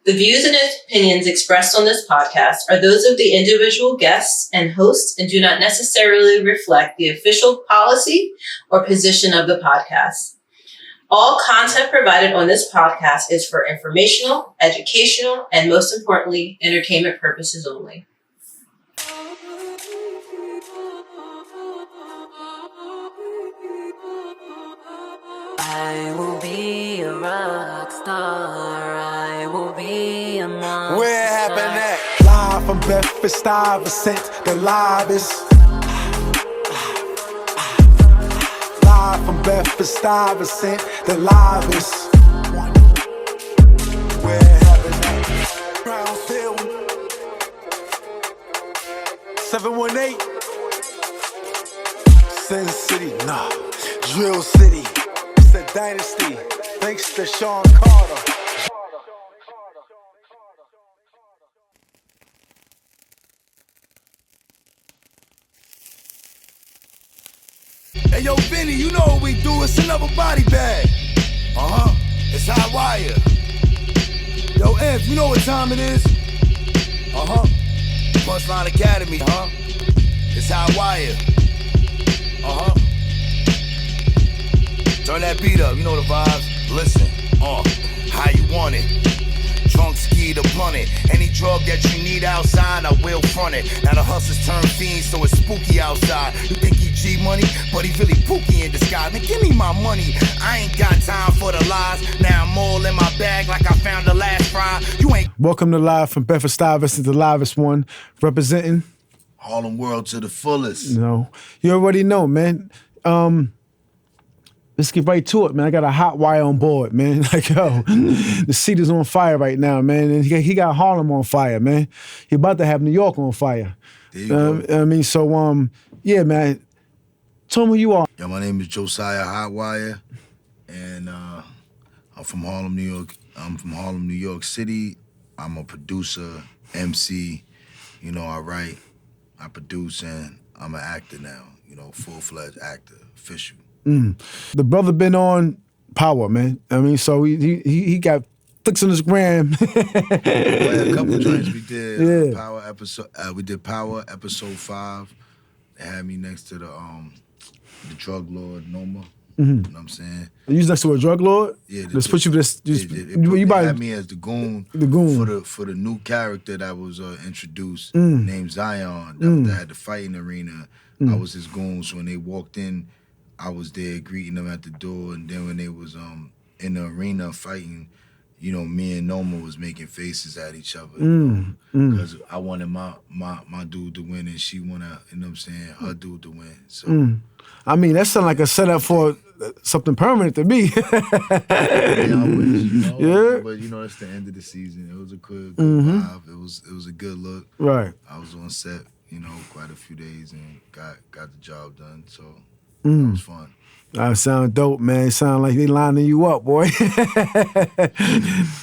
The views and opinions expressed on this podcast are those of the individual guests and hosts and do not necessarily reflect the official policy or position of the podcast. All content provided on this podcast is for informational, educational, and most importantly, entertainment purposes only. I will be a rock star. I will be a monster. Where it happened at? Live from Bedford-Stuyvesant, the livest. Live from Bedford-Stuyvesant, the livest. Where it happened at? Brownsville. 718. Sin City, nah. Drill City. It's a dynasty. Thanks to Sean Carter. Hey, yo, Vinny, you know what we do. It's another body bag. It's Hotwire. Yo, Ev, you know what time it is? Punchline Academy, It's Hotwire. Turn that beat up, you know the vibes. Listen, how you want it? Drunk ski to blunt it. Any drug that you need outside, I will front it. Now the hustlers turn fiends, so it's spooky outside. You think he G money, but he really pooky in disguise. Man, give me my money. I ain't got time for the lies. Now I'm all in my bag like I found the last fry. You ain't. Welcome to Live from Bedford-Stuyvesant, the livest one, representing Harlem World to the fullest. You already know, man. Let's get right to it, man. I got a hot wire on board, man. Like, yo, the seat is on fire right now, man. And he got Harlem on fire, man. He about to have New York on fire. There you go. I mean, so, yeah, man. Tell me who you are. Yo, my name is Josiah Hotwire, and I'm from Harlem, New York. I'm from Harlem, New York City. I'm a producer, MC. You know, I write, I produce, and I'm an actor now. You know, full-fledged actor, official. The brother been on Power, man. I mean, so he got flicks on his gram. A couple joints we did. Yeah. Power episode. We did Power episode 5. They had me next to the drug lord Noma. You know what I'm saying? You was next to a drug lord? Yeah. Let's put you this. They had me as the goon. The goon for the new character that was introduced, named Zion. That had the fighting arena. I was his goon. So when they walked in, I was there greeting them at the door, and then when they was in the arena fighting, you know, me and Noma was making faces at each other, because I wanted my dude to win, and she wanted, you know what I'm saying, her dude to win. So, I mean, that sounds like a setup for something permanent to me. yeah, I wish, you know. Yeah. But you know, it's the end of the season. It was a good vibe. It was a good look. Right. I was on set, you know, quite a few days and got the job done. So. That was fun. That sound dope, man. It sound like they lining you up, boy.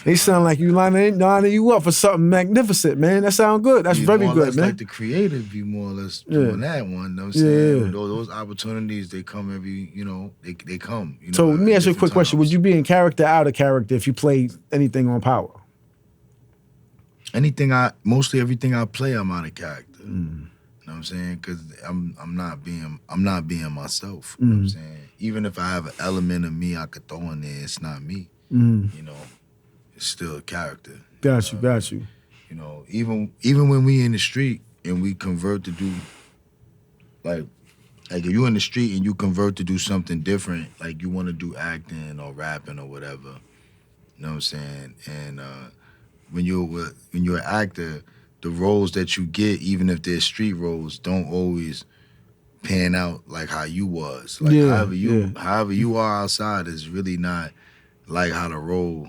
They sound like you lining you up for something magnificent, man. That sound good. That's very good, man. Like the creative view, more or less doing that one. You know what I'm saying? Those opportunities, they come every, you know, they come. You know, so let me ask you a quick question. Would you be in character, out of character, if you played anything on Power? Mostly everything I play, I'm out of character. You know what I'm saying? Because I'm not being myself. You know what I'm saying? Even if I have an element of me I could throw in there, it's not me. You know, it's still a character. Got you. You know, even when we in the street and we convert to do like if you in the street and you convert to do something different, like you want to do acting or rapping or whatever. You know what I'm saying? And when you're an actor, the roles that you get, even if they're street roles, don't always pan out like how you was. Like however you are outside is really not like how the role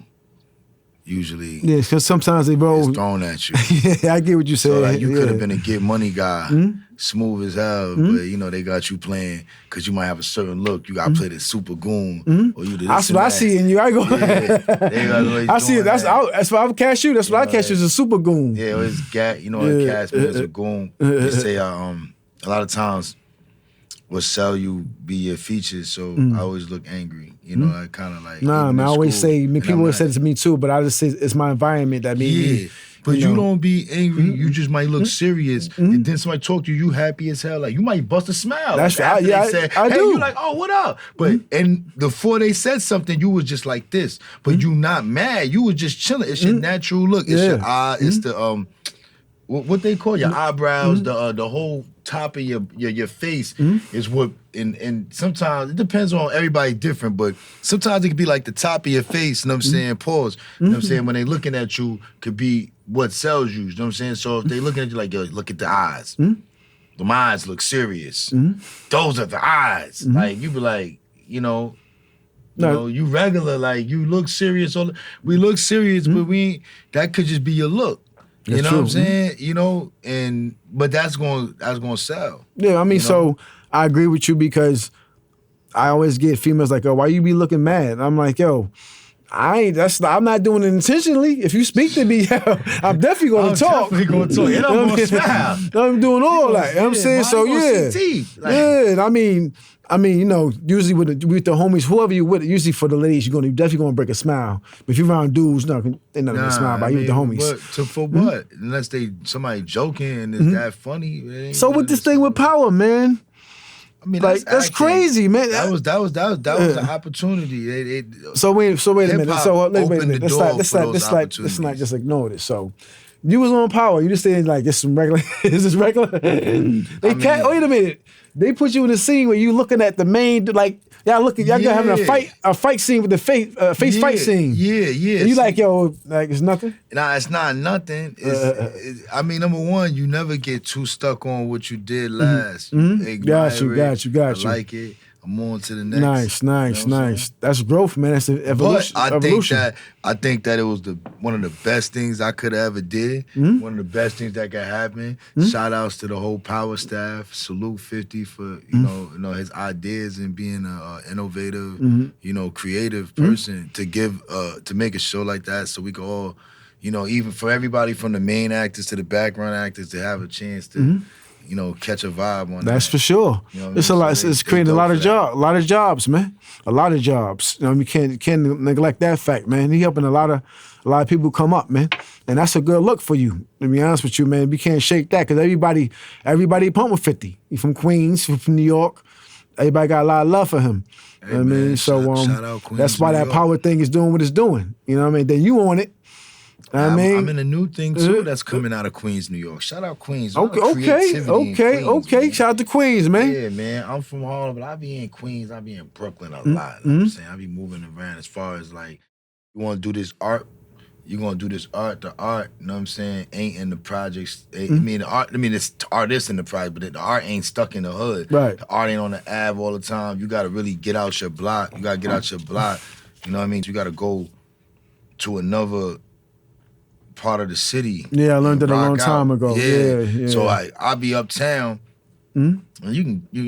usually. Yeah, because sometimes they roll. It's thrown at you. Yeah, I get what you said. So like you could have been a get money guy, smooth as hell, but you know they got you playing because you might have a certain look. You got to play the super goon, or you did. That's what I see in you. I go. I see it. That's what I would cast you. That's what I cast you as a super goon. Yeah, it's gat. You know, cast me as a goon. They say a lot of times what sell you be your features. So I always look angry. You know, I kind of like. Nah, even man, I in always school, say, and people I'm always not- say it to me too, but I just say it's my environment that made me. Yeah, but you know. don't be angry. You just might look serious, and then somebody talk to you, you happy as hell. Like you might bust a smile. That's like, right. after Yeah, they said, I hey, do. you like, oh, what up? But and before they said something, you was just like this. But you not mad. You was just chilling. It's your natural look. It's your Yeah. eye. It's the what they call your eyebrows, the whole top of your face is what, and sometimes it depends on everybody different, but sometimes it could be like the top of your face, you know what I'm saying, pause, you know what I'm saying, when they looking at you could be what sells you, you know what I'm saying, so if they looking at you like, yo, look at the eyes, the eyes look serious, those are the eyes, like you be like, you know, you regular, like you look serious, we look serious, but we ain't, that could just be your look. You That's know true. what I'm saying? You know, but that's going to sell. Yeah, I mean, you know? so I agree with you because I always get females like, "Oh, why you be looking mad?" And I'm like, "Yo, I'm not doing it intentionally. If you speak to me, yo, I'm definitely going to talk. Definitely going to talk. And I'm going to smile. I'm doing all that. You know what I'm saying? So yeah, yeah. And I mean, you know, usually with the homies, whoever you with, usually for the ladies, you're definitely gonna break a smile. But if you're around dudes, no, they're not gonna smile by you with the homies. But for what? Unless somebody joking and is that funny? So with this thing with power, man. I mean, like that's crazy, man. That was an opportunity. So wait a minute. So wait a minute. Let's not just ignore this. So you was on power. You just saying like this some regular. Is this regular? Wait a minute. They put you in a scene where you looking at the main like y'all having a fight scene with the face fight scene. Yeah. And you like, yo, like it's nothing? Nah, it's not nothing. I mean, number one, you never get too stuck on what you did last. Got you. I like it. I'm on to the next. Nice. That's growth, man. That's evolution. But I think that it was one of the best things I could have ever did. One of the best things that could happen. Shout outs to the whole power staff. Salute 50 for you know his ideas and being an innovative, creative person to make a show like that so we could all, even for everybody from the main actors to the background actors to have a chance to. Catch a vibe on that. That's for sure. It's a lot. It's creating a lot of jobs, man. A lot of jobs. You can't neglect that fact, man. He helping a lot of people come up, man. And that's a good look for you. To be honest with you, man, we can't shake that because everybody pumped with 50. He from Queens, from New York. Everybody got a lot of love for him. Hey, you know what I mean? So shout out Queens, that's why New that York. power thing is doing what it's doing. You know what I mean? Then you on it. I'm in a new thing too that's coming out of Queens, New York. Shout out Queens. Okay. Shout out to Queens, man. Yeah, man. I'm from Harlem, but I be in Queens. I be in Brooklyn a lot. You know what I'm saying? I be moving around as far as like, you want to do this art, you're going to do this art. The art, you know what I'm saying, ain't in the projects. It's artists in the project, but the art ain't stuck in the hood. Right. The art ain't on the Ave all the time. You got to really get out your block. You know what I mean? You got to go to another part of the city. Yeah, I learned that a long time ago. Yeah. So I'll be uptown. And you can get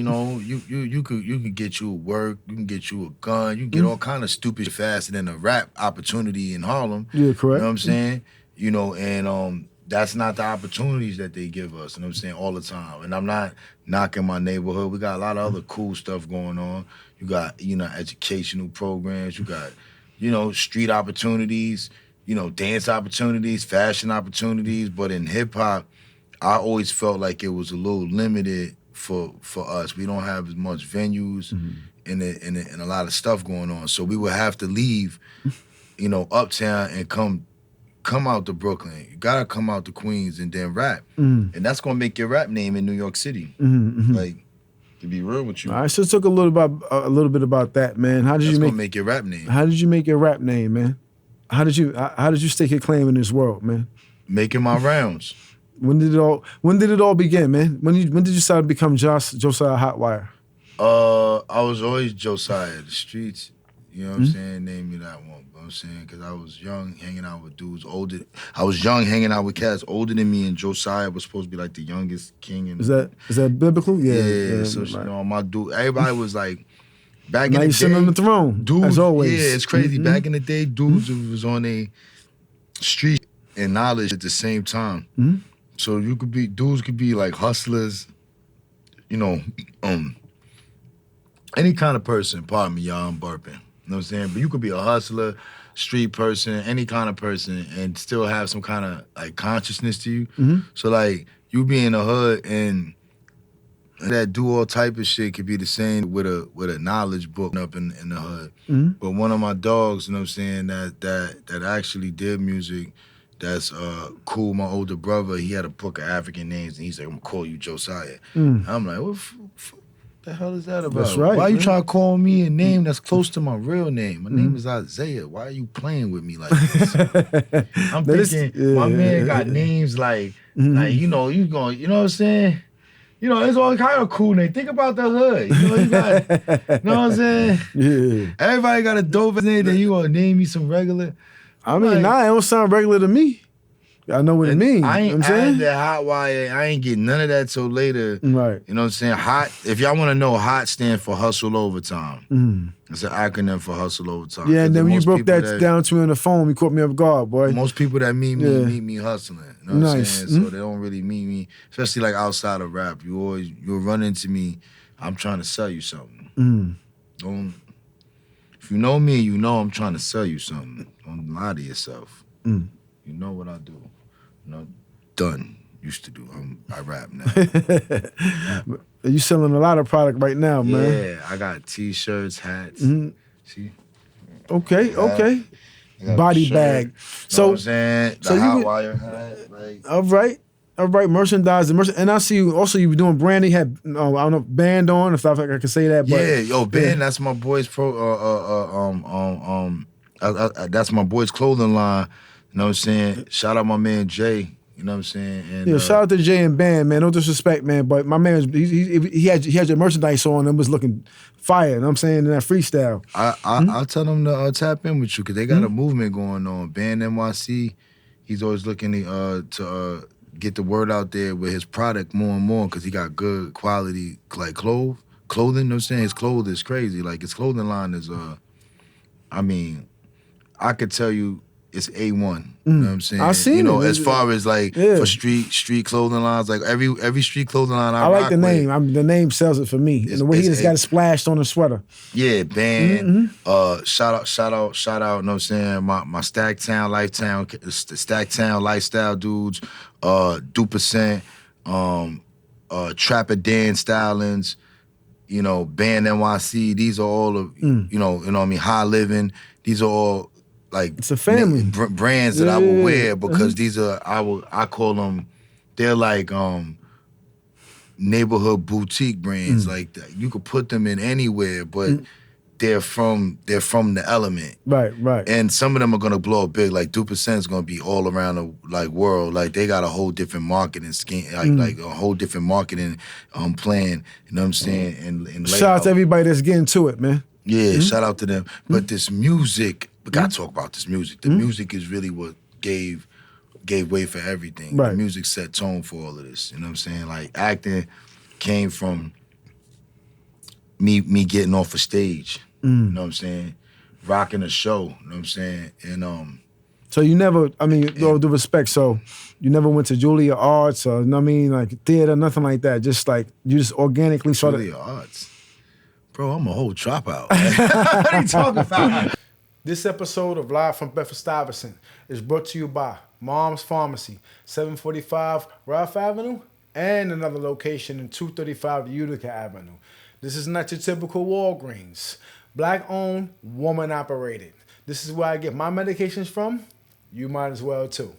you a work, you can get you a gun, you can get all kind of stupid shit faster than a rap opportunity in Harlem. Yeah, correct. You know what I'm saying? And that's not the opportunities that they give us, you know what I'm saying, all the time. And I'm not knocking my neighborhood. We got a lot of other cool stuff going on. You got, educational programs, you got, street opportunities, dance opportunities, fashion opportunities. But in hip hop, I always felt like it was a little limited for us. We don't have as much venues and a lot of stuff going on. So we would have to leave, uptown and come out to Brooklyn. You gotta come out to Queens and then rap. And that's gonna make your rap name in New York City. Like, to be real with you. I just took a little bit about that, man. How did you make your rap name? How did you make your rap name, man? How did you stake your claim in this world, man? Making my rounds. When did it all begin, man? When did you start to become Josiah Hotwire? I was always Josiah. The streets, you know what I'm saying, named me that one. You know what I'm saying? Because I was young, hanging out with dudes older. I was young, hanging out with cats older than me, and Josiah was supposed to be like the youngest king. Is that biblical? Yeah. So right. My dude, everybody was like, back now in the day, sitting on the throne, dudes, as always. Yeah, it's crazy. Back in the day, dudes was on a street and knowledge at the same time. So dudes could be like hustlers, any kind of person. Pardon me, y'all, I'm burping. You know what I'm saying? But you could be a hustler, street person, any kind of person, and still have some kind of like consciousness to you. Mm-hmm. So like you be in the hood and that do all type of shit could be the same with a knowledge book up in the hood. Mm-hmm. But one of my dogs, you know what I'm saying, that actually did music, that's cool. My older brother, he had a book of African names, and he's like, I'm gonna call you Josiah. I'm like, what the hell is that about? That's right, Why you man. trying to call me a name that's close to my real name? My name is Isaiah. Why are you playing with me like this? I'm thinking, my man got names like you know, you know what I'm saying? You know, it's all kind of cool name. Think about the hood. You know, you know what I'm saying? Yeah. Everybody got a dope name, then you gonna name me some regular. I mean, nah, it don't sound regular to me. I know what it means. I you know ain't what I'm saying? that Hotwire. I ain't getting none of that till later. Right. You know what I'm saying? Hot. If y'all want to know, HOT stand for hustle overtime. It's an acronym for hustle overtime. Yeah, and then when you most broke people that down to me on the phone, you caught me off guard, boy. Most people that meet me hustling. You know what I'm saying? So they don't really meet me, especially like outside of rap. You'll run into me. I'm trying to sell you something. Don't. If you know me, you know I'm trying to sell you something. Don't lie to yourself. You know what I do. You know, done. Used to do. I rap now. You selling a lot of product right now, man. Yeah, I got T-shirts, hats. See? Okay. I got Body a shirt, bag. Know So what I'm saying? The so you would- Hotwire hat. Like, all right. Merchandise. And I see you also. You were doing branding. Had I don't know, band on. If I can say that. But, yeah, yo, Ben, that's my boy's that's my boy's clothing line. You know what I'm saying? Shout out my man Jay. You know what I'm saying? And Yeah, shout out to Jay and Band, man. No disrespect, man, but my man, he had your merchandise on and was looking fire. You know what I'm saying? In that freestyle. I'll tell them to tap in with you because they got a movement going on. Band NYC, he's always looking to get the word out there with his product more and more because he got good quality like clothing. You know what I'm saying? His clothes is crazy. Like his clothing line is I mean, I could tell you it's A1. You know what I'm saying? I seen you know, it. as far as like for street clothing lines, like every street clothing line I like rock the name. with, The name sells it for me. And the way he just got it splashed on the sweater. yeah, Band. Shout out. You know what I'm saying? My Stacktown lifestyle dudes. Dupercent. Trapper Dan Stylings. You know, Band NYC. These are all of you know what I mean. High Living. These are all like It's a family. Brands that I will wear because these are I call them. They're like neighborhood boutique brands. Like that. You could put them in anywhere, but they're from the element. Right. And some of them are gonna blow up big. Like Dupercent's gonna be all around the like world. Like they got a whole different marketing scheme, like a whole different marketing plan. You know what I'm saying? And Shout out to everybody that's getting to it, man. yeah, shout out to them. But this music, we gotta talk about this music. The music is really what gave way for everything. Right. The music set tone for all of this. You know what I'm saying? Like acting came from me getting off a stage. You know what I'm saying? Rocking a show. You know what I'm saying? And So you never, I mean, with all due respect, so you never went to Julia Arts or, you know what I mean, like theater, nothing like that. Just like, you just organically started. Julia Arts. Bro, I'm a whole dropout. What are you talking about? This episode of Live from Bedford-Stuyvesant is brought to you by Mom's Pharmacy, 745 Ralph Avenue, and another location in 235 Utica Avenue. This is not your typical Walgreens. Black-owned, woman-operated. This is where I get my medications from. You might as well, too.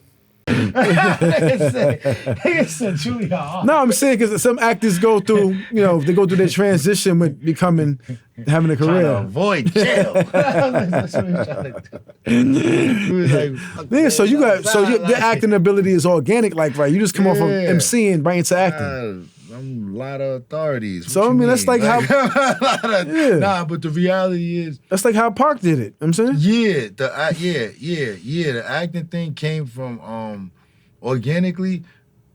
Nigga said Julia Arts. No, I'm saying because some actors go through, you know, they go through their transition with having a Trying to career. avoid jail. That's what he's trying to do. Yeah, so your acting ability is organic, like right. You just come off of MCing right into acting. I'm a lot of authorities. So, I mean, that's like how- Nah, but the reality is, That's like how Park did it. I'm saying. the acting thing came from organically.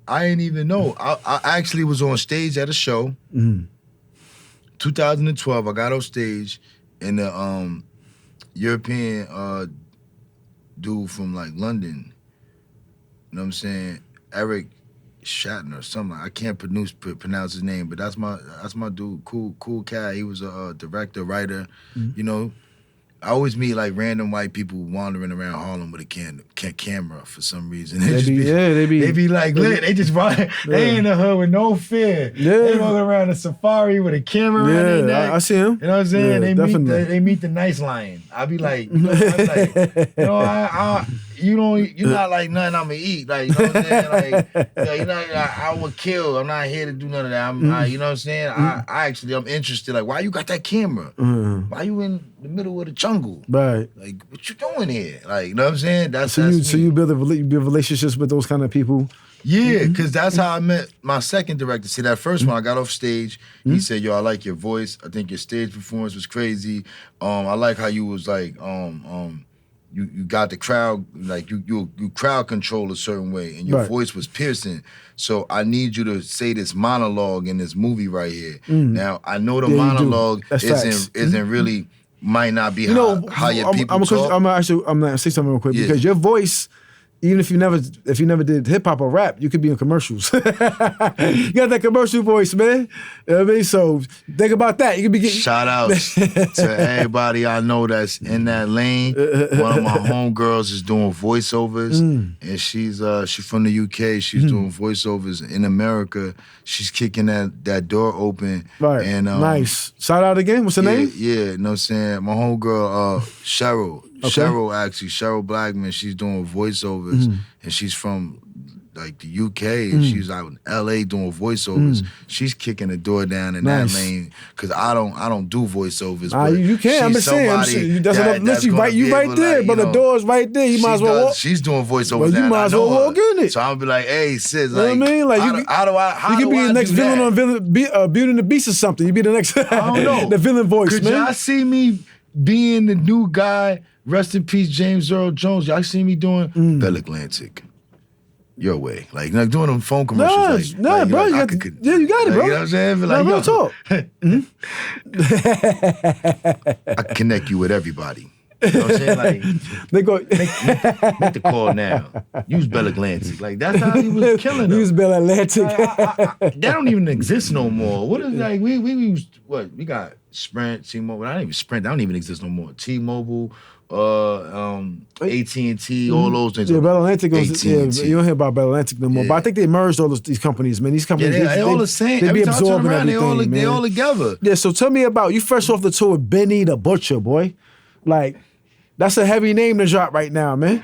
I didn't even know. I actually was on stage at a show. 2012, I got on stage, and the European dude from like London, you know what I'm saying, Eric Shatner or something. I can't pronounce his name, but that's my dude. Cool cat. He was a director, writer. You know, I always meet like random white people wandering around Harlem with a camera for some reason. They be like lit. They just run. They in the hood with no fear. Yeah. They walk around a safari with a camera around their neck. I see him. You know what I'm saying? Yeah, they meet the nice lion. I be like, you're not like nothing I'ma eat. Like, you know what I'm saying? Like, I would kill. I'm not here to do none of that. You know what I'm saying? I'm interested. Like, why you got that camera? Why you in the middle of the jungle? Right. Like, what you doing here? Like, you know what I'm saying? So you build relationships with those kind of people. Yeah, because that's how I met my second director. See, that first one, I got off stage. He said, yo, I like your voice. I think your stage performance was crazy. I like how you was like, you got the crowd, like you crowd control a certain way, and your voice was piercing. So I need you to say this monologue in this movie right here. Now, I know the monologue isn't really, might not be how your people talk. I'm gonna say something real quick, because your voice, even if you never did hip hop or rap, you could be in commercials. You got that commercial voice, man. You know what I mean? So think about that. You could be getting shout outs to everybody I know that's in that lane. One of my homegirls is doing voiceovers, and she's from the UK. She's doing voiceovers in America. She's kicking that door open. Right. And nice. Shout out again. What's her name? Yeah, you know what I'm saying? My homegirl, Cheryl. Okay. Cheryl Blackman, she's doing voiceovers, and she's from like the UK, and she's out in LA doing voiceovers. She's kicking the door down in that lane, because I don't do voiceovers. But you can. I'm just saying. That's right there, like, but the door's right there. You might as well walk. She's doing voiceovers. You might as well walk in it. So I'll be like, hey, sis, you know what I mean? Like, you could be the next villain on Beauty and the Beast or something. You be the next. I don't know. The villain voice, Could man. y'all see me being the new guy? Rest in peace, James Earl Jones. Y'all see me doing Bell Atlantic. Your way. Like doing them phone commercials. Bro. You got it, bro. You know what I'm saying? Like, real talk. I can connect you with everybody. You know what I'm saying? Like, they go make the call now. Use Bell Atlantic. Like, that's how he was killing them. Use Bell Atlantic. That don't even exist no more. What is like we used what? We got Sprint, T-Mobile. That don't even exist no more. T-Mobile, AT&T, all those things. Yeah, Bell Atlantic goes. Yeah, you don't hear about Bell Atlantic no more. Yeah. But I think they merged all these companies, man. These companies, they all the same. They be Every time absorbing around, everything, they all together. Yeah. So tell me about you. Fresh off the tour with Benny the Butcher, boy. Like, that's a heavy name to drop right now, man.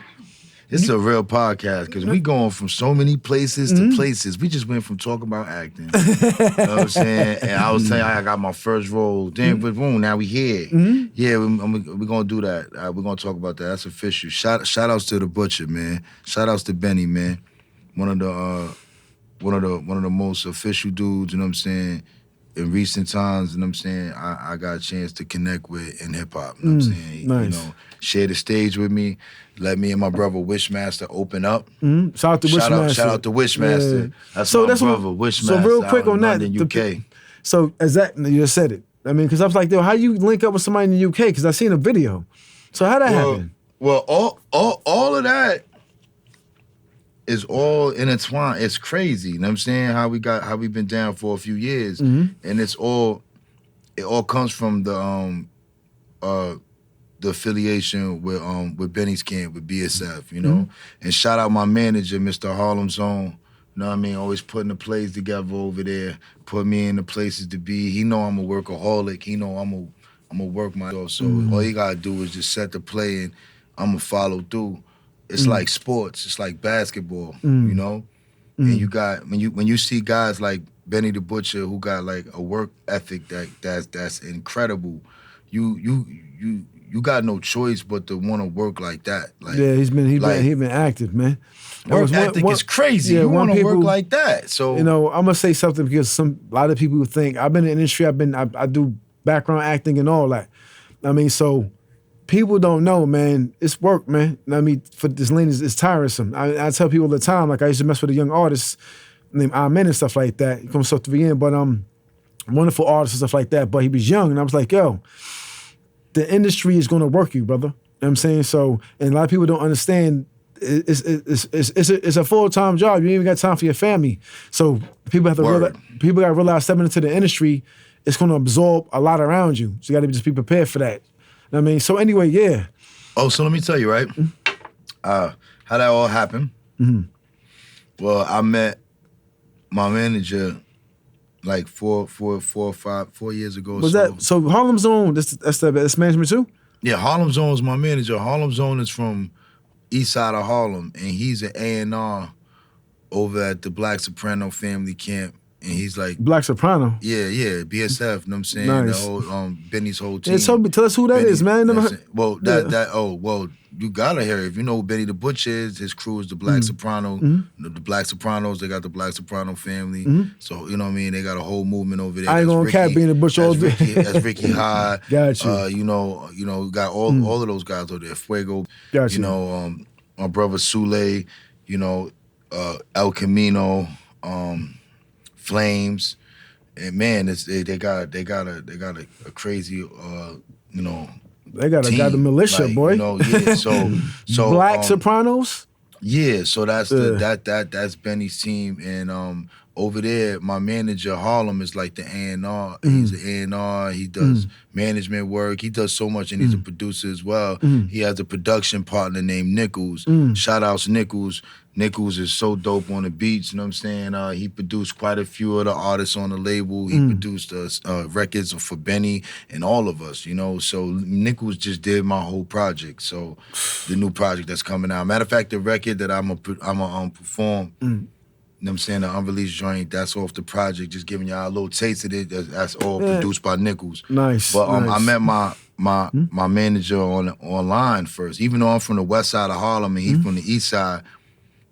It's a real podcast, because we going from so many places to places. We just went from talking about acting. You know what I'm saying? And I was saying I got my first role. Then boom, now we here. Yeah, we're going to do that. We're going to talk about that. That's official. Shout outs to the Butcher, man. Shout outs to Benny, man. One of the most official dudes, you know what I'm saying, in recent times, you know what I'm saying, I got a chance to connect with in hip hop. You know what I'm saying? Nice. You know, share the stage with me. Let me and my brother Wishmaster open up. Shout out to Wishmaster. Shout out to Wishmaster. Yeah. That's my brother, Wishmaster. So real quick on that, UK. So exactly, you just said it. I mean, because I was like, yo, how you link up with somebody in the UK? Because I seen a video. So how that happen? Well, all of that is all intertwined. It's crazy. You know what I'm saying? How we've been down for a few years, and it all comes from the affiliation with Benny's camp, with BSF, you know? And shout out my manager, Mr. Harlem's Own, you know what I mean? Always putting the plays together over there, put me in the places to be. He know I'm a workaholic. He know I'm a work myself. So all you gotta do is just set the play, and I'm gonna follow through. It's like sports. It's like basketball, you know? And you got, when you see guys like Benny the Butcher, who got like a work ethic that's incredible, you got no choice but to want to work like that. Like, yeah, he's been active, man. Work ethic is crazy. Yeah, you want to work like that. So, you know, I'm gonna say something, because a lot of people think I've been in the industry. I do background acting and all that. I mean, so people don't know, man. It's work, man. I mean, for this lane it's tiresome. I tell people all the time. Like, I used to mess with a young artist named Amen and stuff like that. He comes stuff to the end, but wonderful artist and stuff like that. But he was young, and I was like, yo, the industry is gonna work you, brother. You know what I'm saying? So, and a lot of people don't understand. It's a full-time job. You ain't even got time for your family. So people have to realize stepping into the industry, it's gonna absorb a lot around you. So you gotta just be prepared for that. I mean, so anyway, yeah. Oh, so let me tell you, right? How that all happened. Well, I met my manager like 4 years ago. Was that so? Harlem Zone. That's management too. Yeah, Harlem Zone is my manager. Harlem Zone is from east side of Harlem, and he's an A&R over at the Black Soprano Family Camp. And he's like Black Soprano. Yeah, BSF, you know what I'm saying? Nice. The whole Benny's whole team. Yeah, tell us who that is, man. Well, you gotta hear it. If you know who Benny the Butcher is, his crew is the Black Soprano. The Black Sopranos, they got the Black Soprano family. So, you know what I mean? They got a whole movement over there. I ain't gonna cap being the Butcher all day. That's Ricky High. Got you. You know, got all of those guys over there. Fuego. Got you. You know, my brother Sule, you know, El Camino, Flames, and man, they got a crazy you know. They got team. a militia, like, boy. You know, yeah. So Black Sopranos. Yeah, so that's that's Benny's team, and over there, my manager Harlem is like the A&R. He's an A&R. He does management work. He does so much, and he's a producer as well. He has a production partner named Nichols. Shout outs Nichols. Nichols is so dope on the beats, you know what I'm saying? He produced quite a few of the artists on the label. He produced records for Benny and all of us, you know? So Nichols just did my whole project, so the new project that's coming out. Matter of fact, the record that I'm gonna perform, you know what I'm saying, the unreleased joint, that's off the project, just giving y'all a little taste of it. That's all produced by Nichols. Nice. But nice. I met my manager online first. Even though I'm from the west side of Harlem and he's from the east side,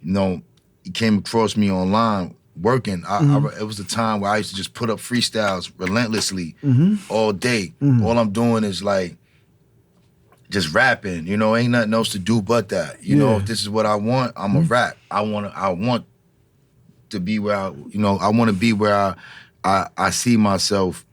you know, he came across me online working. It was a time where I used to just put up freestyles relentlessly all day. All I'm doing is like just rapping. You know, ain't nothing else to do but that. You know, if this is what I want, I'm a rap. I want to be where I want to be where I see myself,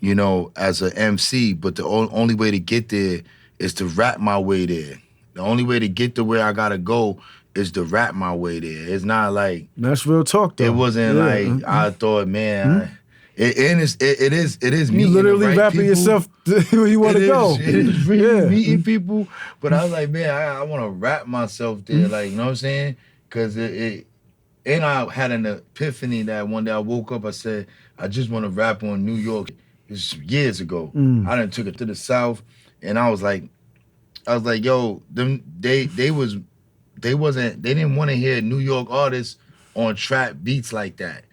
you know, as an MC. But the only way to get there is to rap my way there. The only way to get to where I gotta go is to rap my way there. It's not like that's real talk though. It wasn't like I thought, man. It is me. You literally right rapping people. yourself where you want to go. It is really meeting people. But I was like, man, I want to rap myself there. Like, you know what I'm saying? Because and I had an epiphany that one day I woke up. I said, I just want to rap on New York. This was years ago. I done took it to the South, and I was like, yo, they didn't want to hear New York artists on trap beats like that,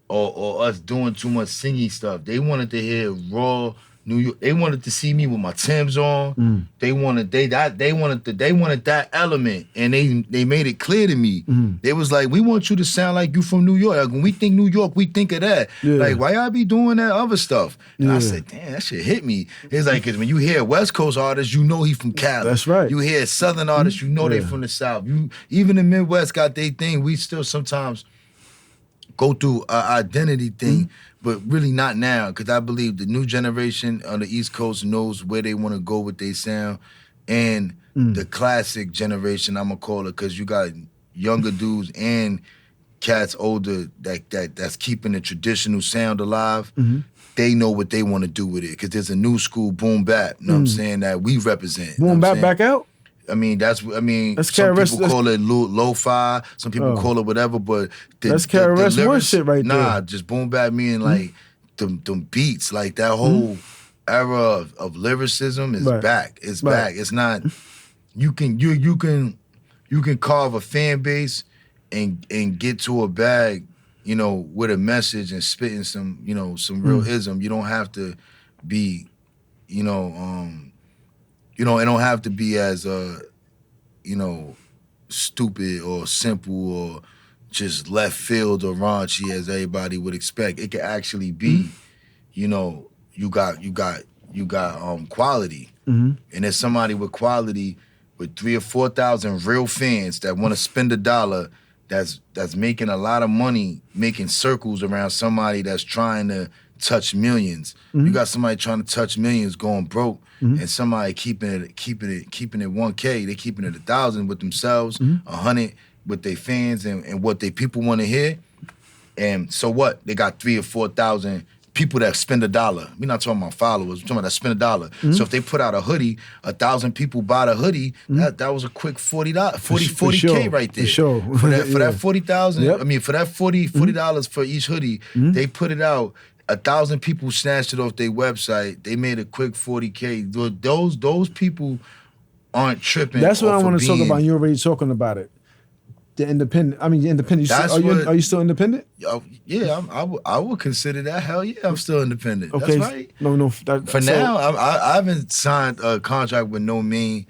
or us doing too much singy stuff. They wanted to hear raw New York. They wanted to see me with my Timbs on. They wanted that element, and they made it clear to me. They was like, we want you to sound like you from New York. Like, when we think New York, we think of that. Like, why y'all be doing that other stuff? And I said, damn, that shit hit me. It's like, because when you hear West Coast artists, you know he from Cali. That's right. You hear Southern artists, you know they from the South. Even the Midwest got their thing. We still sometimes go through an identity thing, but really not now, because I believe the new generation on the East Coast knows where they want to go with their sound, and the classic generation, I'm gonna call it, because you got younger dudes and cats older that's keeping the traditional sound alive. They know what they want to do with it, because there's a new school boom bap, you know what I'm saying, that we represent. Boom bap back out? I mean, some people call it lo-fi, some people call it whatever, but that's KRS-One shit right there. Nah, just boom bap meaning like them beats, like that whole era of lyricism is back. It's back. It's not. You can carve a fan base and get to a bag, you know, with a message and spitting some, you know, some real ism. You don't have to be, you know, it don't have to be as, you know, stupid or simple or just left field or raunchy as everybody would expect. It could actually be, you know, you got quality, and there's somebody with quality with 3,000 or 4,000 real fans that want to spend $1. That's making a lot of money, making circles around somebody that's trying to touch millions. You got somebody trying to touch millions going broke, and somebody keeping it 1K. They keeping it 1,000 with themselves, 100 with their fans and what they people want to hear. And so what? They got 3,000 or 4,000 people that spend $1. We're not talking about followers. We're talking about that spend $1. So if they put out a hoodie, 1,000 people buy the hoodie. That was a quick $40K right there. For sure. For that 40,000. Yep. I mean, for that $40 for each hoodie, they put it out. 1,000 people snatched it off their website. They made a quick 40K. Those people aren't tripping. That's what I want to talk about. You're already talking about it. The independent. I mean, you're independent. Are you still independent? Yeah, I would consider that. Hell yeah, I'm still independent. Okay. That's right. No. For now, I haven't signed a contract with no main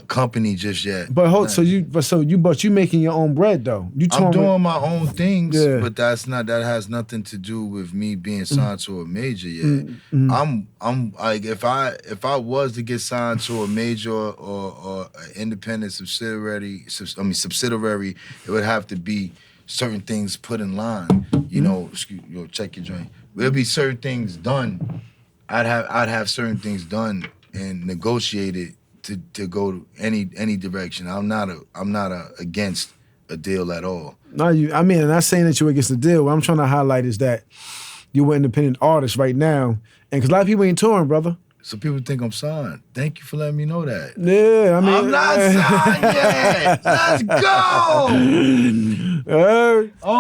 company just yet. But you making your own bread though. I'm doing my own things, but that has nothing to do with me being signed to a major yet. I'm like if I was to get signed to a major or an independent subsidiary, it would have to be certain things put in line. Check your joint. There'll be certain things done. I'd have certain things done and negotiated to go any direction. I'm not against a deal at all. No, I'm not saying that you're against the deal. What I'm trying to highlight is that you're an independent artist right now, and because a lot of people ain't touring, brother. So people think I'm signed. Thank you for letting me know that. Yeah, I'm not signed yet. Let's go.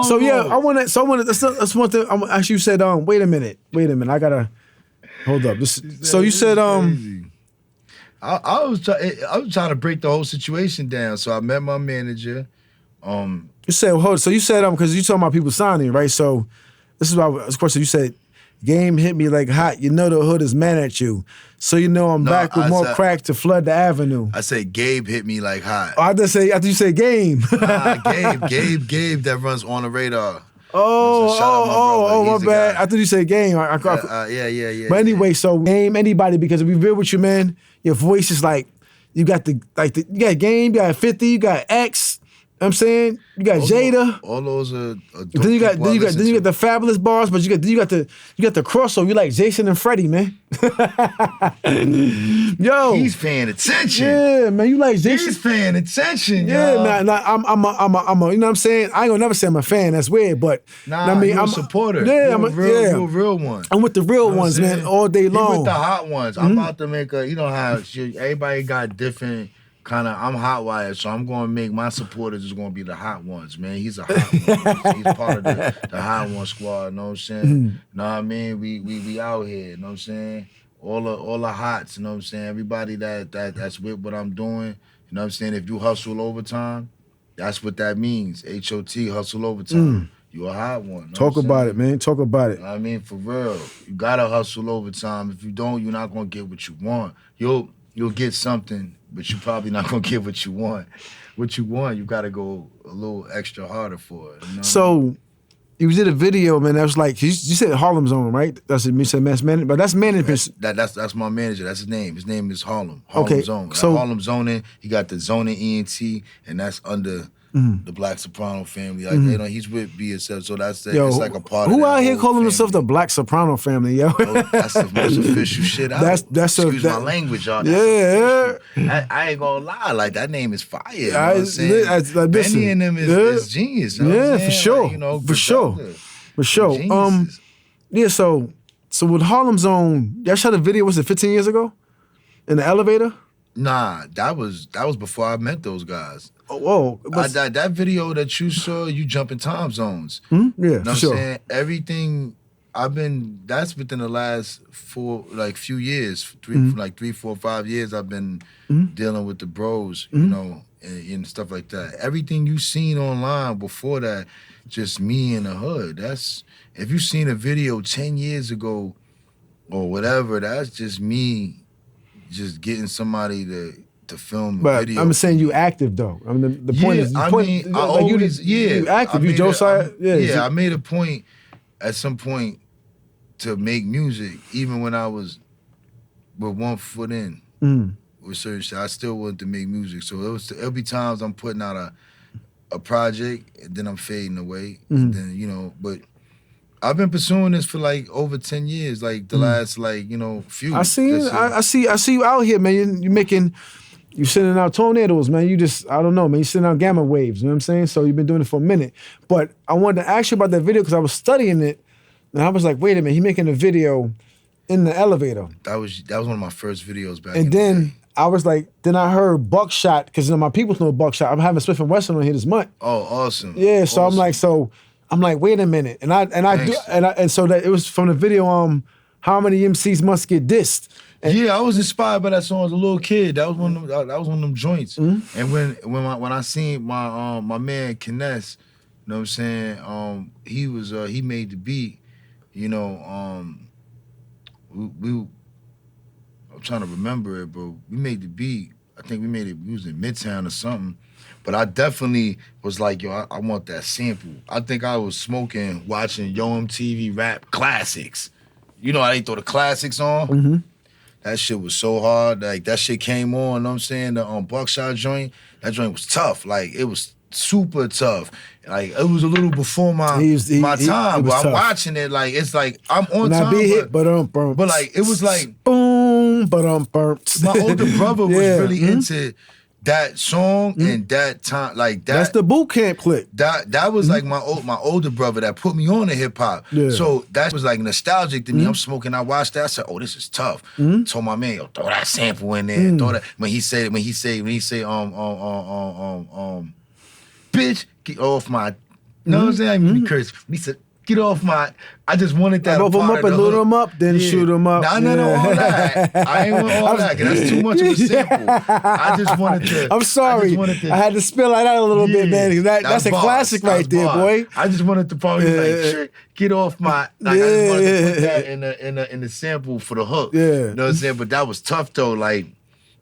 So yeah, I want to. That's one thing. I'm actually, you said, wait a minute. I gotta hold up. So you said, crazy. I was trying to break the whole situation down. So I met my manager. You said, so you said, because you talking about people signing, right? So this is why, of course, you said, game hit me like hot. You know the hood is mad at you. So you know I'm back with more crack to flood the avenue. I said Gabe hit me like hot. Oh, I thought you said game. Gabe that runs On the Radar. My bad. I thought you said game. Yeah. But anyway, so name anybody, because to be real with you, man, your voice is like, you got you got Game, you got 50, you got X. You know what I'm saying, you got Jada. All those are then you got the Fabolous bars, but you got the crossover. You like Jason and Freddie, man. Yo, he's paying attention. Yeah, man, you like Jason. He's paying attention. Yeah, man. I'm a. You know what I'm saying? I ain't gonna never say I'm a fan. That's weird, but I mean, I'm a supporter. Yeah, I'm a real one. I'm with the real ones, man, all day long. I'm with the hot ones. I'm about to make a. You know how everybody got different. I'm Hotwire, so I'm gonna make my supporters is gonna be the hot ones, man. He's a hot one. He's part of the hot one squad, you know what I'm saying? Know what I mean? We out here, you know what I'm saying? All the hots, you know what I'm saying? Everybody that's with what I'm doing, you know what I'm saying? If you hustle overtime, that's what that means. HOT, hustle overtime. You a hot one. Talk about it, man. Talk about it. I mean, for real. You gotta hustle overtime. If you don't, you're not gonna get what you want. You'll get something, but you're probably not gonna get what you want. What you want, you gotta go a little extra harder for it. You know so, you did a video, man. That was like you said Harlem Zone, right? That's it. You said mass management, but that's management. That's my manager. That's his name. His name is Harlem Zone. So Harlem Zoning. He got the Zoning ENT, and that's under the Black Soprano family. Like he's with BSF, so it's like a part of. Who out here calling himself the Black Soprano family, yo? That's the most official shit out. Excuse my language, y'all. Yeah. I ain't gonna lie, like that name is fire. You know what I'm saying? Benny and them is genius. You know what I'm saying? For sure. Like, for sure. Yeah. So with Harlem Zone, y'all shot a video. Was it 15 years ago? In the elevator? Nah, that was before I met those guys. That video that you saw, you jumping time zones. Yeah, you know what I'm sure. saying? Everything that's within the last few years, 3, 4, 5 years, I've been dealing with the bros, you know, and stuff like that. Everything you seen online before that, just me in the hood. If you seen a video 10 years ago or whatever, that's just me just getting somebody to film a video. I'm saying you active though. I mean the point is you active. You Josiah. I made a point at some point to make music, even when I was with one foot in with certain shit. I still wanted to make music. So it'll be times I'm putting out a project and then I'm fading away. And then, you know, but I've been pursuing this for like over 10 years, like the last few. I see you out here, man. You sending out tornadoes, man. You just, I don't know, man. You sending out gamma waves, you know what I'm saying? So you've been doing it for a minute. But I wanted to ask you about that video because I was studying it And I was like, wait a minute, he making a video in the elevator. That was one of my first videos back. And in the then day. I was like, then I heard Buckshot, because my people know Buckshot. I'm having Smith and Wesson on here this month. Oh, awesome. Yeah, so awesome. I'm like, wait a minute. And so that it was from the video, How Many MCs Must Get Dissed. And yeah, I was inspired by that song as a little kid. That was one of them joints. Mm-hmm. And when I seen my man Kiness, you know what I'm saying? He made the beat. You know, I'm trying to remember it, bro. We made the beat. I think we was in Midtown or something. But I definitely was like, yo, I want that sample. I think I was smoking, watching Yo MTV Rap Classics. You know how they throw the classics on? Mm-hmm. That shit was so hard. Like, that shit came on, you know what I'm saying? The Buckshot joint, that joint was tough. Like, it was super tough. Like, it was a little before my time, but I'm watching it, like, it's like, I'm on time. But like, it was like, boom, my older brother was really into that song and that time, like that. That's the boot camp clip. That was like my older brother that put me on to hip hop. Yeah. So that was like nostalgic to me. I'm smoking. I watched that. I said, "Oh, this is tough." Told my man, "Yo, throw that sample in there." Throw that. When he say, bitch, get off my. You know what I'm saying? I mean, he cursed. He said, "Get off my." I just wanted that. Rope them up and load them up, then shoot them up. No, all that. I ain't want all that, because that's too much of a sample. I just wanted to. I'm sorry. I had to spill that out a little bit, man. That's a classic right there, boy. I just wanted to probably like, get off my. Like, I just wanted to put that in the sample for the hook. Yeah. You know what I'm saying? But that was tough though. Like,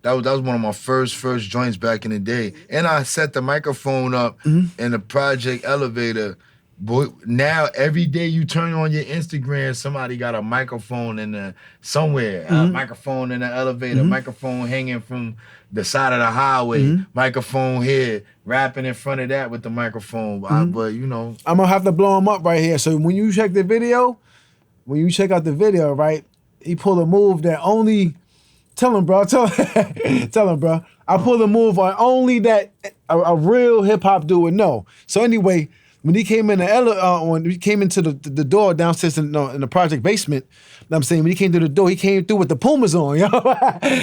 that was one of my first joints back in the day. And I set the microphone up in the project elevator. Boy, now every day you turn on your Instagram, somebody got a microphone in somewhere. A microphone in the elevator, microphone hanging from the side of the highway, microphone here, rapping in front of that with the microphone. But you know, I'm gonna have to blow him up right here. So when you check the video, right, he pulled a move that only. Tell him, bro. Tell him, bro. I pulled a move on only that a real hip hop dude would know. So anyway. When he came in when he came into the door downstairs in the project basement, I'm saying when he came through the door, he came through with the Pumas on, yo,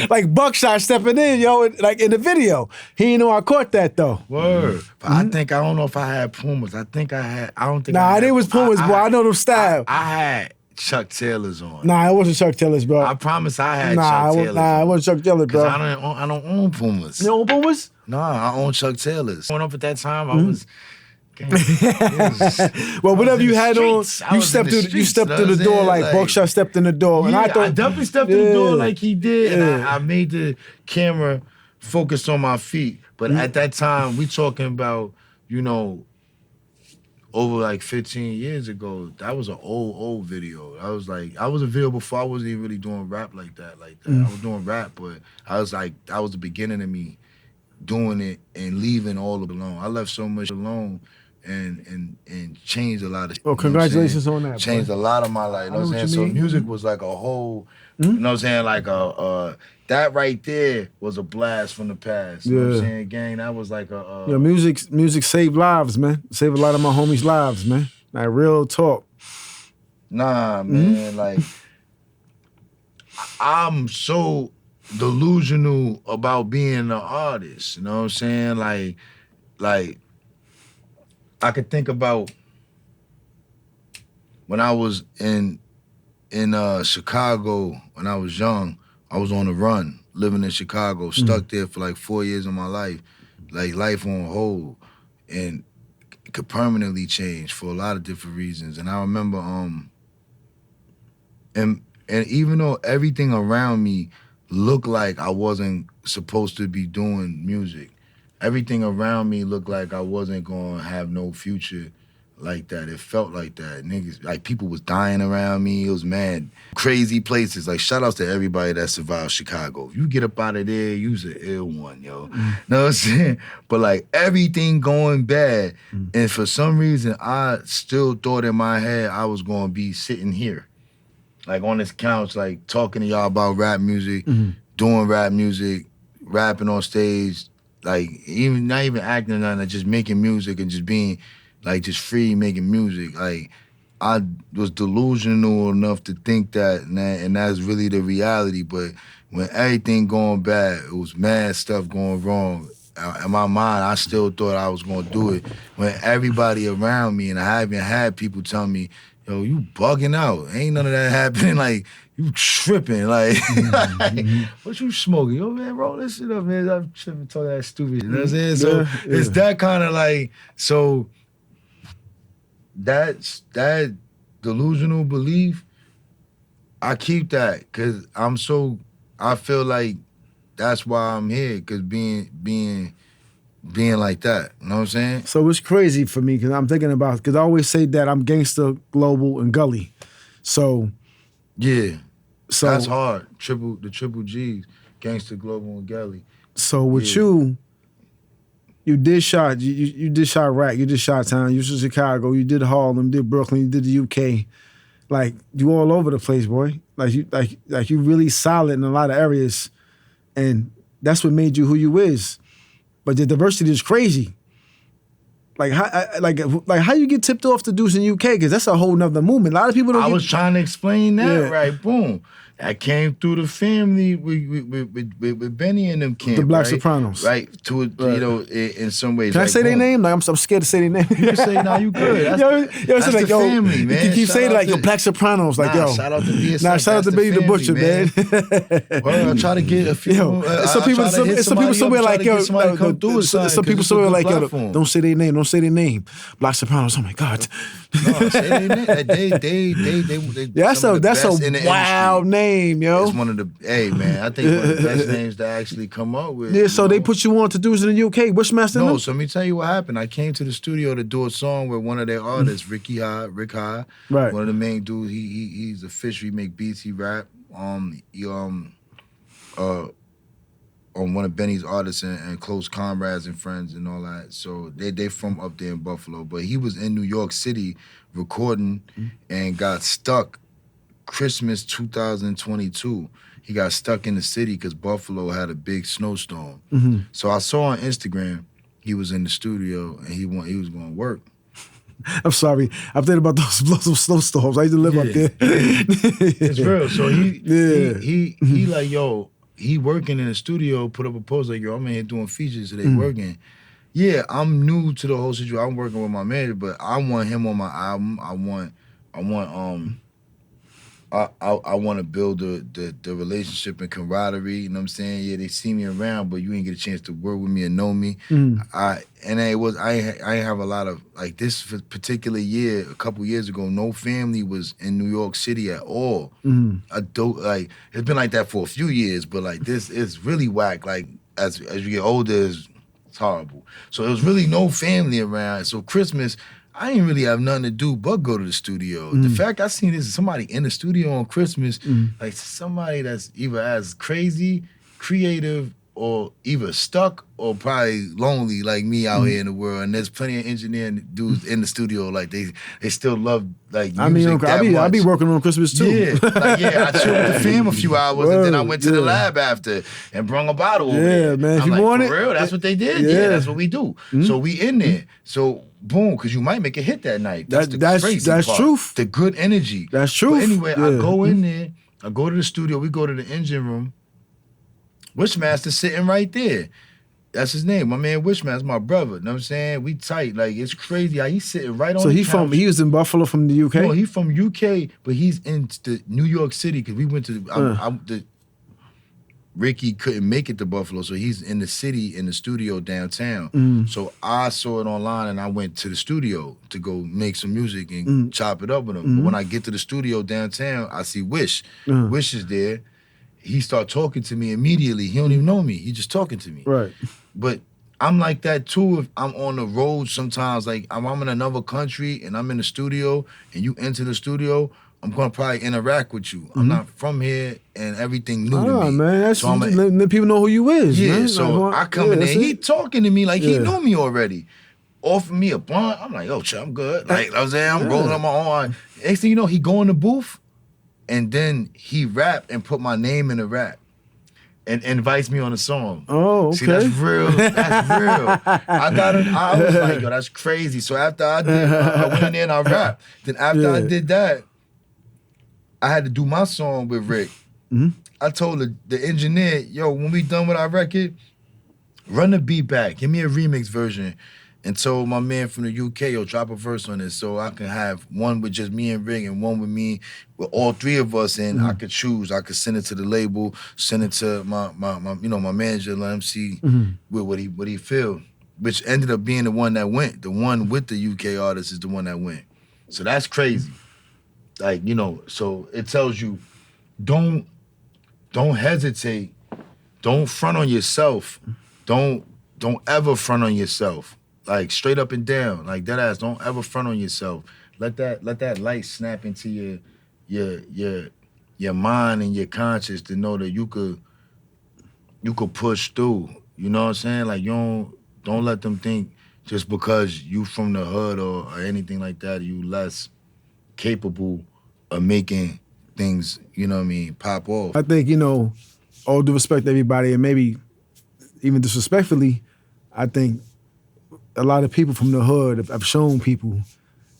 like Buckshot stepping in, yo, like in the video. He didn't know I caught that though. Word. But I don't know if I had Pumas. I don't think I had. Nah, it was Pumas, boy. I know them style. I had Chuck Taylors on. Nah, it wasn't Chuck Taylors, bro. I promise I had Chuck Taylors. Nah, it wasn't Chuck Taylors, bro. I don't own Pumas. You don't own Pumas? Nah, I own Chuck Taylors. Growing up at that time, I was. Well, whatever you had on, you stepped through the door like Buckshot stepped in the door. And I definitely stepped through the door like he did. And I made the camera focus on my feet. But at that time, we talking about, you know, over like 15 years ago, that was an old video. I was a video before I wasn't even really doing rap like that. I was doing rap, but I was like, that was the beginning of me doing it and leaving all of it alone. I left so much alone. And changed a lot of shit. Well, congratulations on that. Changed a lot of my life. You know what I'm saying? So music was like a whole, you know what I'm saying? Like that right there was a blast from the past. You know what I'm saying? Gang, that was like a music saved lives, man. Saved a lot of my homies' lives, man. Like real talk. Nah, man, like I'm so delusional about being an artist. You know what I'm saying? Like I could think about when I was in Chicago when I was young. I was on the run, living in Chicago, stuck there for like 4 years of my life, like life on hold, and it could permanently change for a lot of different reasons. And I remember, and even though everything around me looked like I wasn't supposed to be doing music, everything around me looked like I wasn't gonna have no future like that. It felt like that. Niggas, like people was dying around me. It was mad. Crazy places. Like shout outs to everybody that survived Chicago. You get up out of there, you's an ill one, yo. Know what I'm saying? But like everything going bad. And for some reason, I still thought in my head I was gonna be sitting here. Like on this couch, like talking to y'all about rap music, doing rap music, rapping on stage, like not even acting or nothing, like just making music and just being like just free making music. Like I was delusional enough to think that, and that's really the reality. But when everything going bad, it was mad stuff going wrong. In my mind, I still thought I was gonna do it. When everybody around me, and I even had people tell me, "Yo, you bugging out? Ain't none of that happening. Like you tripping. Like, what you smoking? Yo, man, roll this shit up, man. I'm tripping, talking that stupid. You know what I'm saying? So it's that kind of like so." That delusional belief, I keep that because I feel like that's why I'm here, because being like that, you know what I'm saying? So it's crazy for me because I'm thinking about, because I always say that I'm gangster, global, and gully. So yeah, so that's hard. The triple G's, gangster, global, and gully. So with you did shot, you did shot Rack, you did shot Town, you did Chicago, you did Harlem, you did Brooklyn, you did the UK. Like you all over the place, boy. Like you really solid in a lot of areas, and that's what made you who you is. But the diversity is crazy. Like how you get tipped off to Deuce in UK, because that's a whole nother movement. A lot of people don't. I was trying to explain that, right? Boom. I came through the family with Benny and them came. The Black right? Sopranos. Right. You know, in some ways. Can I say their name? Like I'm scared to say their name. You can say, nah, you good. That's the family, man. You keep saying like, yo, Black Sopranos. Like, yo. Shout out to BSF. Nah, shout out to Benny the Butcher, man. Well, I try to get a few. Some people somewhere like, yo, some people somewhere like, yo, don't say their name. Don't say their name. Black Sopranos. Oh my God. No, say their name. That's a wild name. Yo, it's one of the man. I think one of the best names to actually come up with. Yeah, so they put you on to do it in the UK. Wishmaster? No, so let me tell you what happened. I came to the studio to do a song with one of their artists, Rick High, right? One of the main dudes. He's a fisher. He make beats. He rap. On one of Benny's artists and close comrades and friends and all that. So they from up there in Buffalo, but he was in New York City recording and got stuck. Christmas 2022, he got stuck in the city because Buffalo had a big snowstorm. So I saw on Instagram he was in the studio and he was going to work. I'm sorry, I'm thinking about those snowstorms. I used to live up there. It's real. So he like, yo, he working in the studio, put up a post like, yo, I'm in here doing features, so they working. Yeah, I'm new to the whole situation. I'm working with my manager, but I want him on my album. I want to build the relationship and camaraderie, you know what I'm saying? Yeah, they see me around, but you ain't get a chance to work with me and know me. I have a lot of, like this particular year, a couple years ago, no family was in New York City at all. It's been like that for a few years, but like this is really whack. Like as you get older, it's horrible. So there was really no family around. So Christmas, I didn't really have nothing to do but go to the studio. The fact I seen this somebody in the studio on Christmas, like somebody that's either as crazy, creative, or either stuck or probably lonely like me out here in the world. And there's plenty of engineering dudes in the studio, like they still love like music I be working on Christmas too. Yeah, I chilled with the fam a few hours and then I went to the lab after and brung a bottle over there. Man, if I'm you like, want for real? That's what they did? Yeah, that's what we do. So we in there. So boom, because you might make a hit that night. That's crazy part. Truth. The good energy. That's truth. But anyway, I go in there, I go to the studio, we go to the engine room. Wishmaster sitting right there. That's his name. My man Wishmaster, my brother. You know what I'm saying? We tight. Like, it's crazy how he's sitting right on the couch. He was in Buffalo from the UK? No, he's from UK, but he's in the New York City because we went to Ricky couldn't make it to Buffalo, so he's in the city, in the studio downtown. So I saw it online and I went to the studio to go make some music and chop it up with him. But when I get to the studio downtown, I see Wish. Wish is there. He start talking to me immediately. He don't even know me. He just talking to me. Right. But I'm like that too if I'm on the road sometimes. Like I'm in another country and I'm in the studio and you enter the studio, I'm gonna probably interact with you. I'm not from here and everything new to me. Man, that's so let people know who you is. Yeah, man. so I come in there, he talking to me like he know me already. Offer me a blunt. I'm like, yo, I'm good. Like I was saying, I'm rolling on my own. Next thing you know, he go in the booth and then he rap and put my name in the rap. and invites me on a song. Oh, okay. See, that's real. That's real. I was like, yo, that's crazy. So after I did, I went in there and I rapped. Then after I did that, I had to do my song with Rick. I told the engineer, yo, when we done with our record, run the beat back. Give me a remix version. And told my man from the UK, yo, drop a verse on this so I can have one with just me and Rick and one with me, with all three of us, and I could choose. I could send it to the label, send it to my my manager, let him see with what he feel. Which ended up being the one that went. The one with the UK artist is the one that went. So that's crazy. Like, so it tells you, don't hesitate. Don't front on yourself. Don't ever front on yourself. Like straight up and down, like that ass. Don't ever front on yourself. Let that light snap into your mind and your conscience to know that you could push through. You know what I'm saying? Like you don't let them think just because you from the hood or anything like that, you less capable of making things, pop off. I think, all due respect to everybody, and maybe even disrespectfully, I think a lot of people from the hood have shown people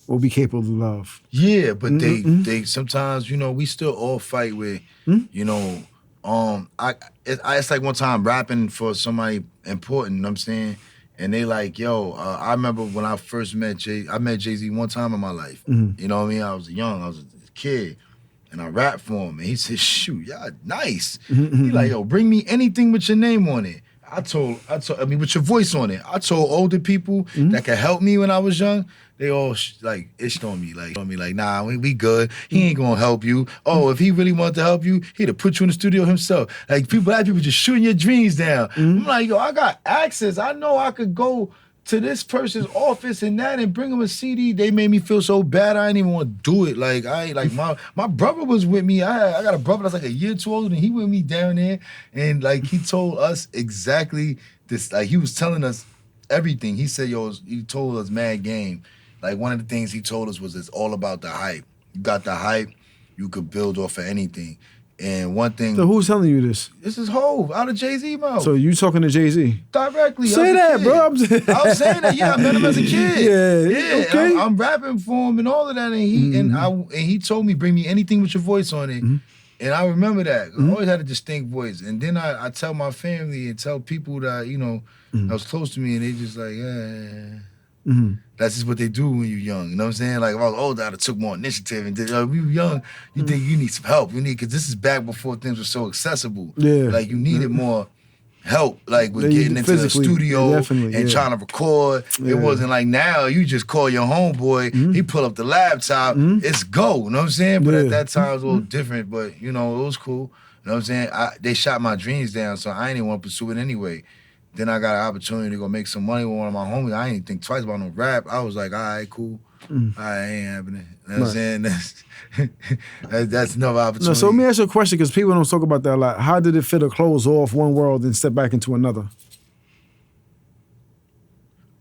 what we capable of love. Yeah, but they sometimes, we still all fight with, it's like one time rapping for somebody important, you know what I'm saying? And they like, yo, I remember when I first met Jay-Z one time in my life. You know what I mean? I was a kid. And I rapped for him. And he said, shoot, y'all nice. He like, yo, bring me anything with your name on it. I mean, with your voice on it. I told older people that could help me when I was young, they all itched on me. Like, nah, we good. He ain't gonna help you. Oh, if he really wanted to help you, he'd have put you in the studio himself. Like, black people just shooting your dreams down. I'm like, yo, I got access. I know I could go to this person's office and bring him a CD. They made me feel so bad I didn't even want to do it. Like my brother was with me. I got a brother that's like a year too older than he with me down there. And like he told us exactly this, like he was telling us everything. He said, yo, he told us mad game. Like one of the things he told us was it's all about the hype. You got the hype, you could build off of anything. And one thing. So who's telling you this? This is Hov out of Jay-Z mouth. So you talking to Jay-Z? Directly. Say that, bro. I was saying that. Yeah, I met him as a kid. Yeah. Okay. I'm rapping for him and all of that, and he told me bring me anything with your voice on it. And I remember that. I always had a distinct voice. And then I tell my family and tell people that that was close to me, and they just like, yeah. That's just what they do when you're young. You know what I'm saying? Like if I was older, I'd have took more initiative. And we were young, you think you need some help. Because this is back before things were so accessible. Yeah. Like you needed more help, like with getting into the studio and trying to record. Yeah. It wasn't like now, you just call your homeboy, he pull up the laptop, it's go. You know what I'm saying? But at that time, it was a little different. But, it was cool. You know what I'm saying? They shot my dreams down, so I didn't want to pursue it anyway. Then I got an opportunity to go make some money with one of my homies. I didn't think twice about no rap. I was like, all right, cool. All right, ain't happening. You know what I'm saying? That's another opportunity. No, so let me ask you a question, because people don't talk about that a lot. How did it feel to close off one world and step back into another?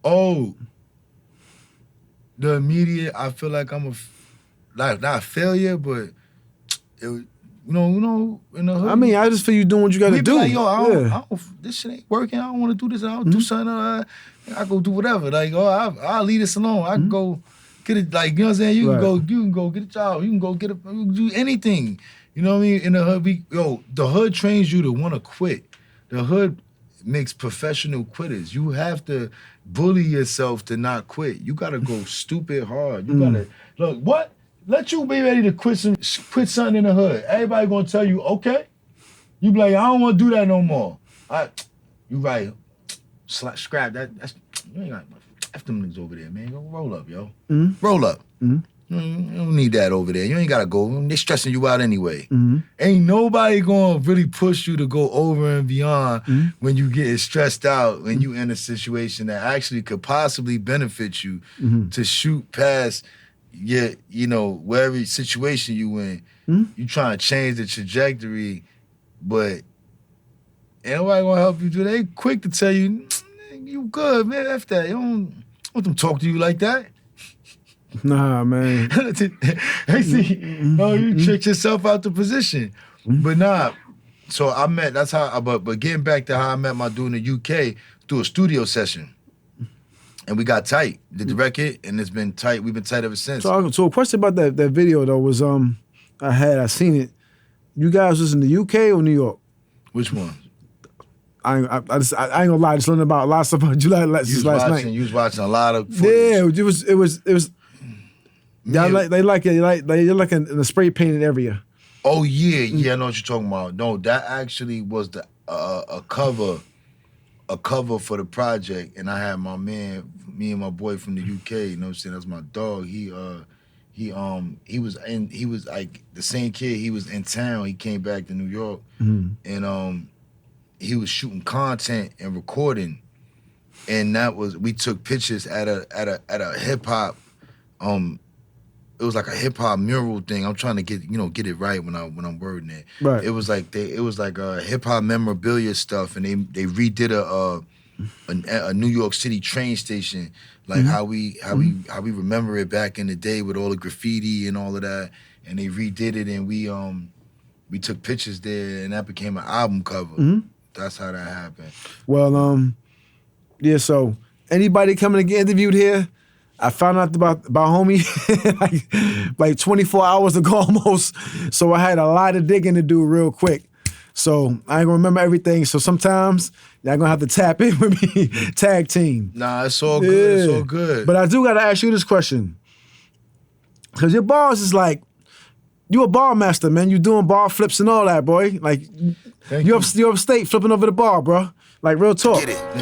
Oh, the immediate, I feel like I'm not a failure, but it was, in the hood. I mean, I just feel you doing what you got to do. Like, yo, I don't, this shit ain't working. I don't want to do this. I'll do something. I go do whatever. Like, I'll leave this alone. I can go get it. Like, you know what I'm saying? You can go get a job. You can go you can do anything. You know what I mean? In the hood, the hood trains you to want to quit. The hood makes professional quitters. You have to bully yourself to not quit. You got to go stupid hard. You got to, look, what? Let you be ready to quit something in the hood. Everybody gonna tell you, okay. You be like, I don't want to do that no more. You right. Scrap that. You ain't got F them niggas over there, man. Go roll up, yo. Roll up. You don't need that over there. You ain't gotta go. They stressing you out anyway. Ain't nobody gonna really push you to go over and beyond when you get stressed out, when you in a situation that actually could possibly benefit you to shoot past wherever situation you in, you trying to change the trajectory, but ain't nobody gonna help you do that. They quick to tell you, you good, man, F that. You don't want them talk to you like that. Nah, man. Hey, see, you tricked yourself out the position. But nah, So I met. That's how. But getting back to how I met my dude in the UK through a studio session, and we got tight. Did the record, and it's been tight. We've been tight ever since. So a question about that video though was I seen it. You guys was in the UK or New York? Which one? I ain't gonna lie. Just learning about a lot of stuff about July last night. You was watching a lot of footage. Yeah, it was. Y'all they like it. You're like in the spray painted area. Oh yeah, I know what you're talking about. No, that actually was the a cover for the project, and I had my man, me and my boy from the UK. You know what I'm saying? That's my dog. He was like the same kid. He was in town. He came back to New York, and he was shooting content and recording, and we took pictures at a hip hop. It was like a hip hop mural thing. I'm trying to get it right when I'm wording it. Right. It was like hip hop memorabilia stuff, and they redid a New York City train station, like how we remember it back in the day with all the graffiti and all of that, and they redid it, and we took pictures there, and that became an album cover. That's how that happened. Well, yeah. So anybody coming to get interviewed here? I found out about homie like 24 hours ago almost. So I had a lot of digging to do real quick. So I ain't gonna remember everything. So sometimes y'all gonna have to tap in with me, tag team. Nah, it's all good. It's all good. But I do gotta ask you this question. Cause your bars is like, you a bar master, man. You doing bar flips and all that, boy. Like you upstate flipping over the bar, bro. Like real talk.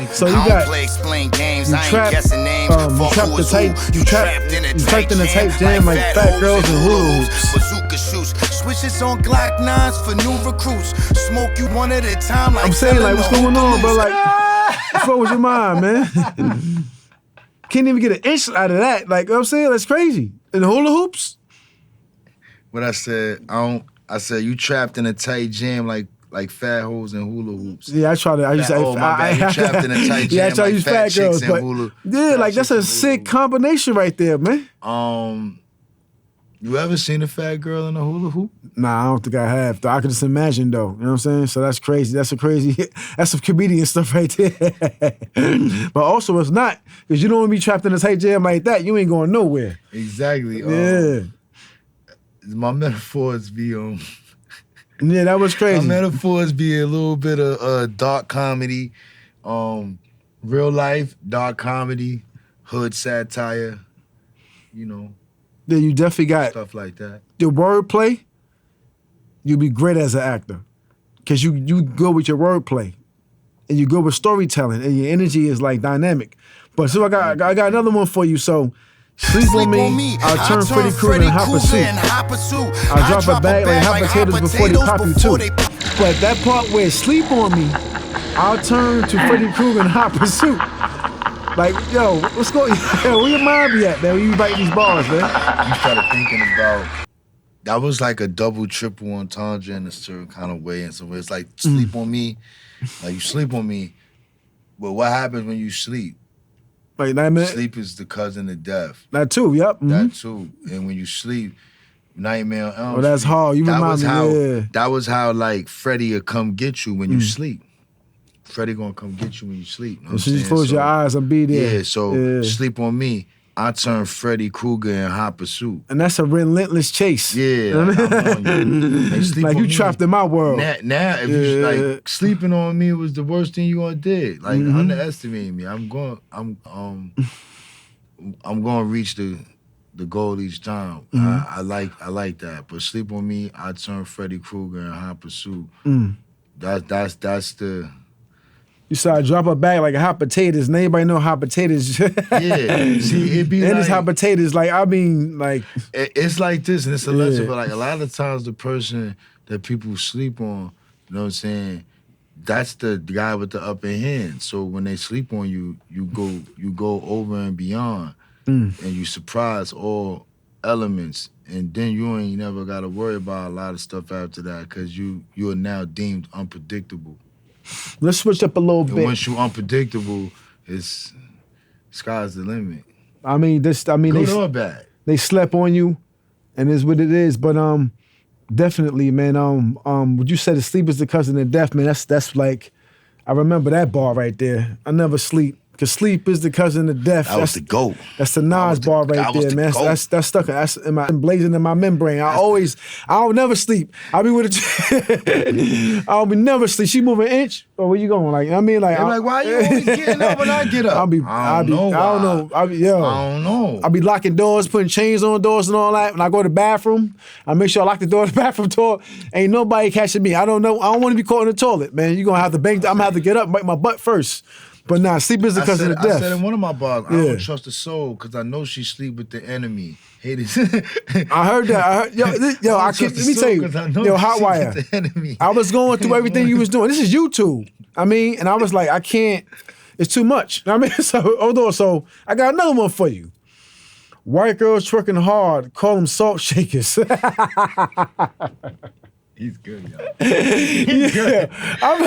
So you got you trapped in the tape jam like fat girls and hula hoops. Switches on Glock 9s for new recruits. Smoke you one at a time like I'm saying like what's going on, bro? Like what's wrong with your mind, man? Can't even get an inch out of that. Like you know what I'm saying? That's crazy. And the hula hoops? What I said, I said you trapped in a tight jam like fat hoes and hula hoops. Yeah, I used to you trapped in a tight jam. Yeah, I try to use fat girls, but like that's a sick combination right there, man. You ever seen a fat girl in a hula hoop? Nah, I don't think I have. I can just imagine though. You know what I'm saying? So that's crazy. That's some comedian stuff right there. But also it's not, because you don't want to be trapped in a tight jam like that. You ain't going nowhere. Exactly. Yeah. My metaphors be yeah, that was crazy. My metaphors be a little bit of dark comedy, real life dark comedy, hood satire, Yeah, you definitely got stuff like that. The wordplay, you'll be great as an actor. Cause you go with your wordplay. And you go with storytelling, and your energy is like dynamic. But so I got another one for you. So sleep on me, I'll turn Freddy Krueger and hot pursuit. I'll drop a bag like hot potatoes before they pop you too. But that part where sleep on me, I'll turn to Freddy Krueger and hot pursuit. Like, yo, what's going on? Where your mind be at, man, when you write these bars, man? I started thinking about, that was like a double, triple entendre in a certain kind of way. And so it's like, sleep on me, like you sleep on me. But what happens when you sleep? Like 9 minutes? Sleep is the cousin of death. That too, yep. That too. And when you sleep, Nightmare on Elm Street. Oh, that's hard. You remind me, That was how, like, Freddy would come get you when you sleep. Freddy gonna come get you when you sleep. You know so you close your eyes and be there. Yeah, so sleep on me. I turn Freddy Krueger in hot pursuit. And that's a relentless chase. Yeah. Like you trapped in my world. Now if you like sleeping on me was the worst thing you gonna did. Like underestimating me. I'm gonna reach the goal each time. I like that. But sleep on me, I turn Freddy Krueger in hot pursuit. That's the. You saw I drop a bag like a hot potatoes, and everybody know hot potatoes. Yeah, see, it be and like, it's hot potatoes. Like I mean, like it's like this, and it's a lesson. But like a lot of times, the person that people sleep on, you know what I'm saying, that's the guy with the upper hand. So when they sleep on you, you go over and beyond, and you surprise all elements, and then you ain't never got to worry about a lot of stuff after that because you are now deemed unpredictable. Let's switch up a little bit. Once you unpredictable, it's sky's the limit. I mean, good or bad. They slept on you, and it's what it is. But Definitely, man. Would you say the sleep is the cousin of death, man? That's like, I remember that bar right there. I never sleep. Cause sleep is the cousin of death. That was the GOAT. That's the Nas bar right there, man. That's stuck. That's emblazoned in my membrane. I don't never sleep. I'll be with I'll be never sleep. She move an inch, or where you going? Like, I mean, like, they're like, why you always getting up when I get up? I don't know. I don't know. I'll be locking doors, putting chains on doors and all that. When I go to the bathroom, I make sure I lock the door to the bathroom door. Ain't nobody catching me. I don't know. I don't want to be caught in the toilet, man. You're gonna have to bang. I'm gonna have to get up and wipe my butt first. But nah, sleep is the cousin of death. I said in one of my bars, I don't trust a soul because I know she sleep with the enemy. Haters. I heard that. Let me tell you, Hotwire. I was going through everything you was doing. This is YouTube. I mean, and I was like, I can't. It's too much. I mean, so hold on. So I got another one for you. White girls twerking hard. Call them salt shakers. He's good, yo. He's good.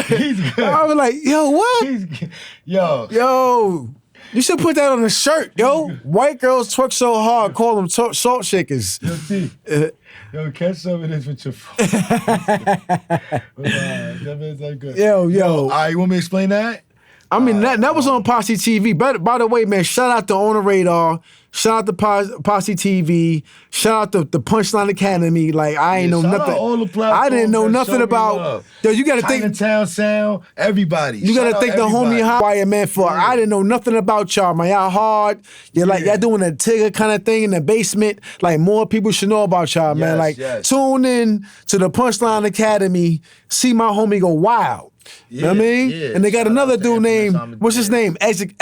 He's good. I was like, yo, what? Yo. You should put that on a shirt, yo. White girls twerk so hard, call them salt shakers. Yo, T. Yo, catch some of this with your phone. That good. Yo. All right, you want me to explain that? I mean, that was on Posse TV. But by the way, man, shout out to On the Radar. Shout out to Posse TV. Shout out to the Punchline Academy. Like, I ain't know nothing. All the platforms I didn't know nothing about. Yo, you gotta think. Chinatown Sound, everybody. You gotta thank the homie Hotwire, man, for I didn't know nothing about y'all, man. Y'all hard. You're like, y'all doing a Tigger kind of thing in the basement. Like, more people should know about y'all, man. Like, tune in to the Punchline Academy. See my homie go wild. You know what I mean? Yeah. And they got another dude named, what's his name? Exit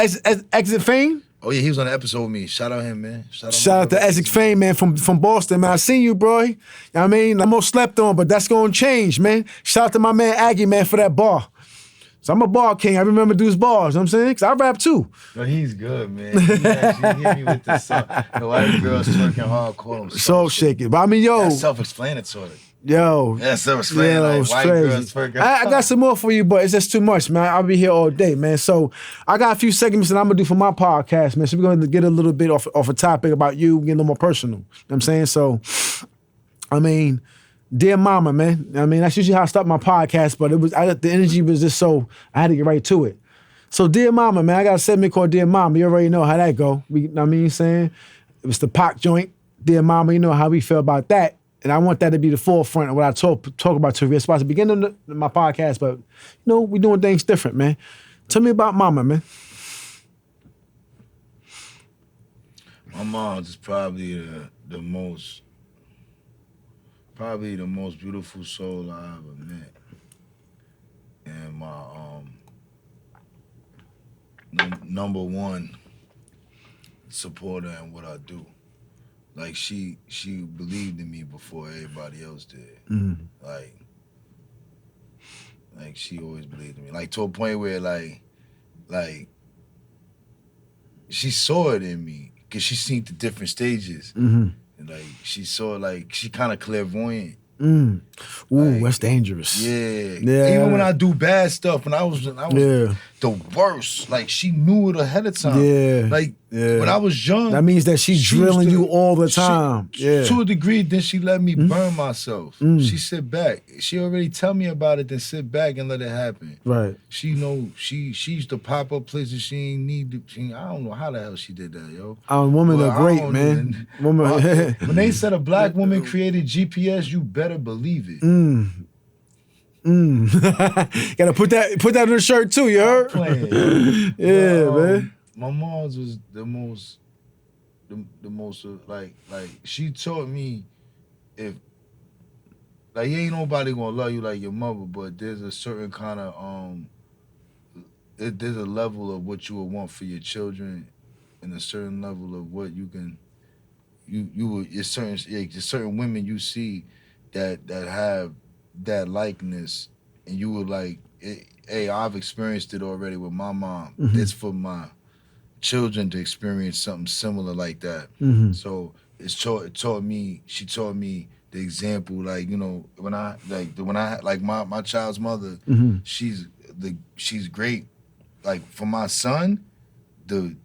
Fame? Oh, yeah, he was on the episode with me. Shout out him, man. Shout out to Exit Fame, man, from Boston, man. I seen you, bro. You know what I mean? I'm almost slept on, but that's going to change, man. Shout out to my man Aggie, man, for that bar. So I'm a bar king. I remember dudes bars, you know what I'm saying? Because I rap too. No, he's good, man. He actually hit me with this song. The white girls twerking hard, call them soul shaking. But I mean, yo. That's self-explanatory. Yo. That's self-explanatory. Like, white girls twerking. I got some more for you, but it's just too much, man. I'll be here all day, man. So I got a few segments that I'm going to do for my podcast, man. So we're going to get a little bit off a topic about you, get a little more personal. You know what I'm saying? So, I mean, Dear Mama, man. I mean, that's usually how I start my podcast, but the energy was just so, I had to get right to it. So, Dear Mama, man, I got a segment called Dear Mama. You already know how that go. You know what I mean? Saying it was the Pac joint. Dear Mama, you know how we feel about that. And I want that to be the forefront of what I talk about to you. It's about to begin my podcast, but, you know, we doing things different, man. Tell me about Mama, man. My mom's is probably the most beautiful soul I ever met. And my number one supporter in what I do. Like, she believed in me before everybody else did. Mm-hmm. Like she always believed in me. Like, to a point where like she saw it in me because she seen the different stages. Mm-hmm. And like she saw, like, she kind of clairvoyant. Ooh, like, that's dangerous. Yeah. Even when I do bad stuff, when I was the worst. Like, she knew it ahead of time. Yeah. Like, when I was young. That means that she's drilling you all the time. To a degree, then she let me burn myself. She sit back. She already tell me about it, then sit back and let it happen. Right. She know she used to pop up places she ain't need to. I don't know how the hell she did that, yo. Women are great, man. When they said a black woman created GPS, you better believe it. Gotta put that on the shirt too, you heard? Yeah, man. My mom's was the most like she taught me, if like, ain't nobody gonna love you like your mother, but there's a certain kind of there's a level of what you would want for your children, and a certain level of what you can certain women you see that have that likeness, and you were like, hey, I've experienced it already with my mom. It's for my children to experience something similar like that. So she taught me the example, like, you know, when I my child's mother, she's great. Like, for my son, the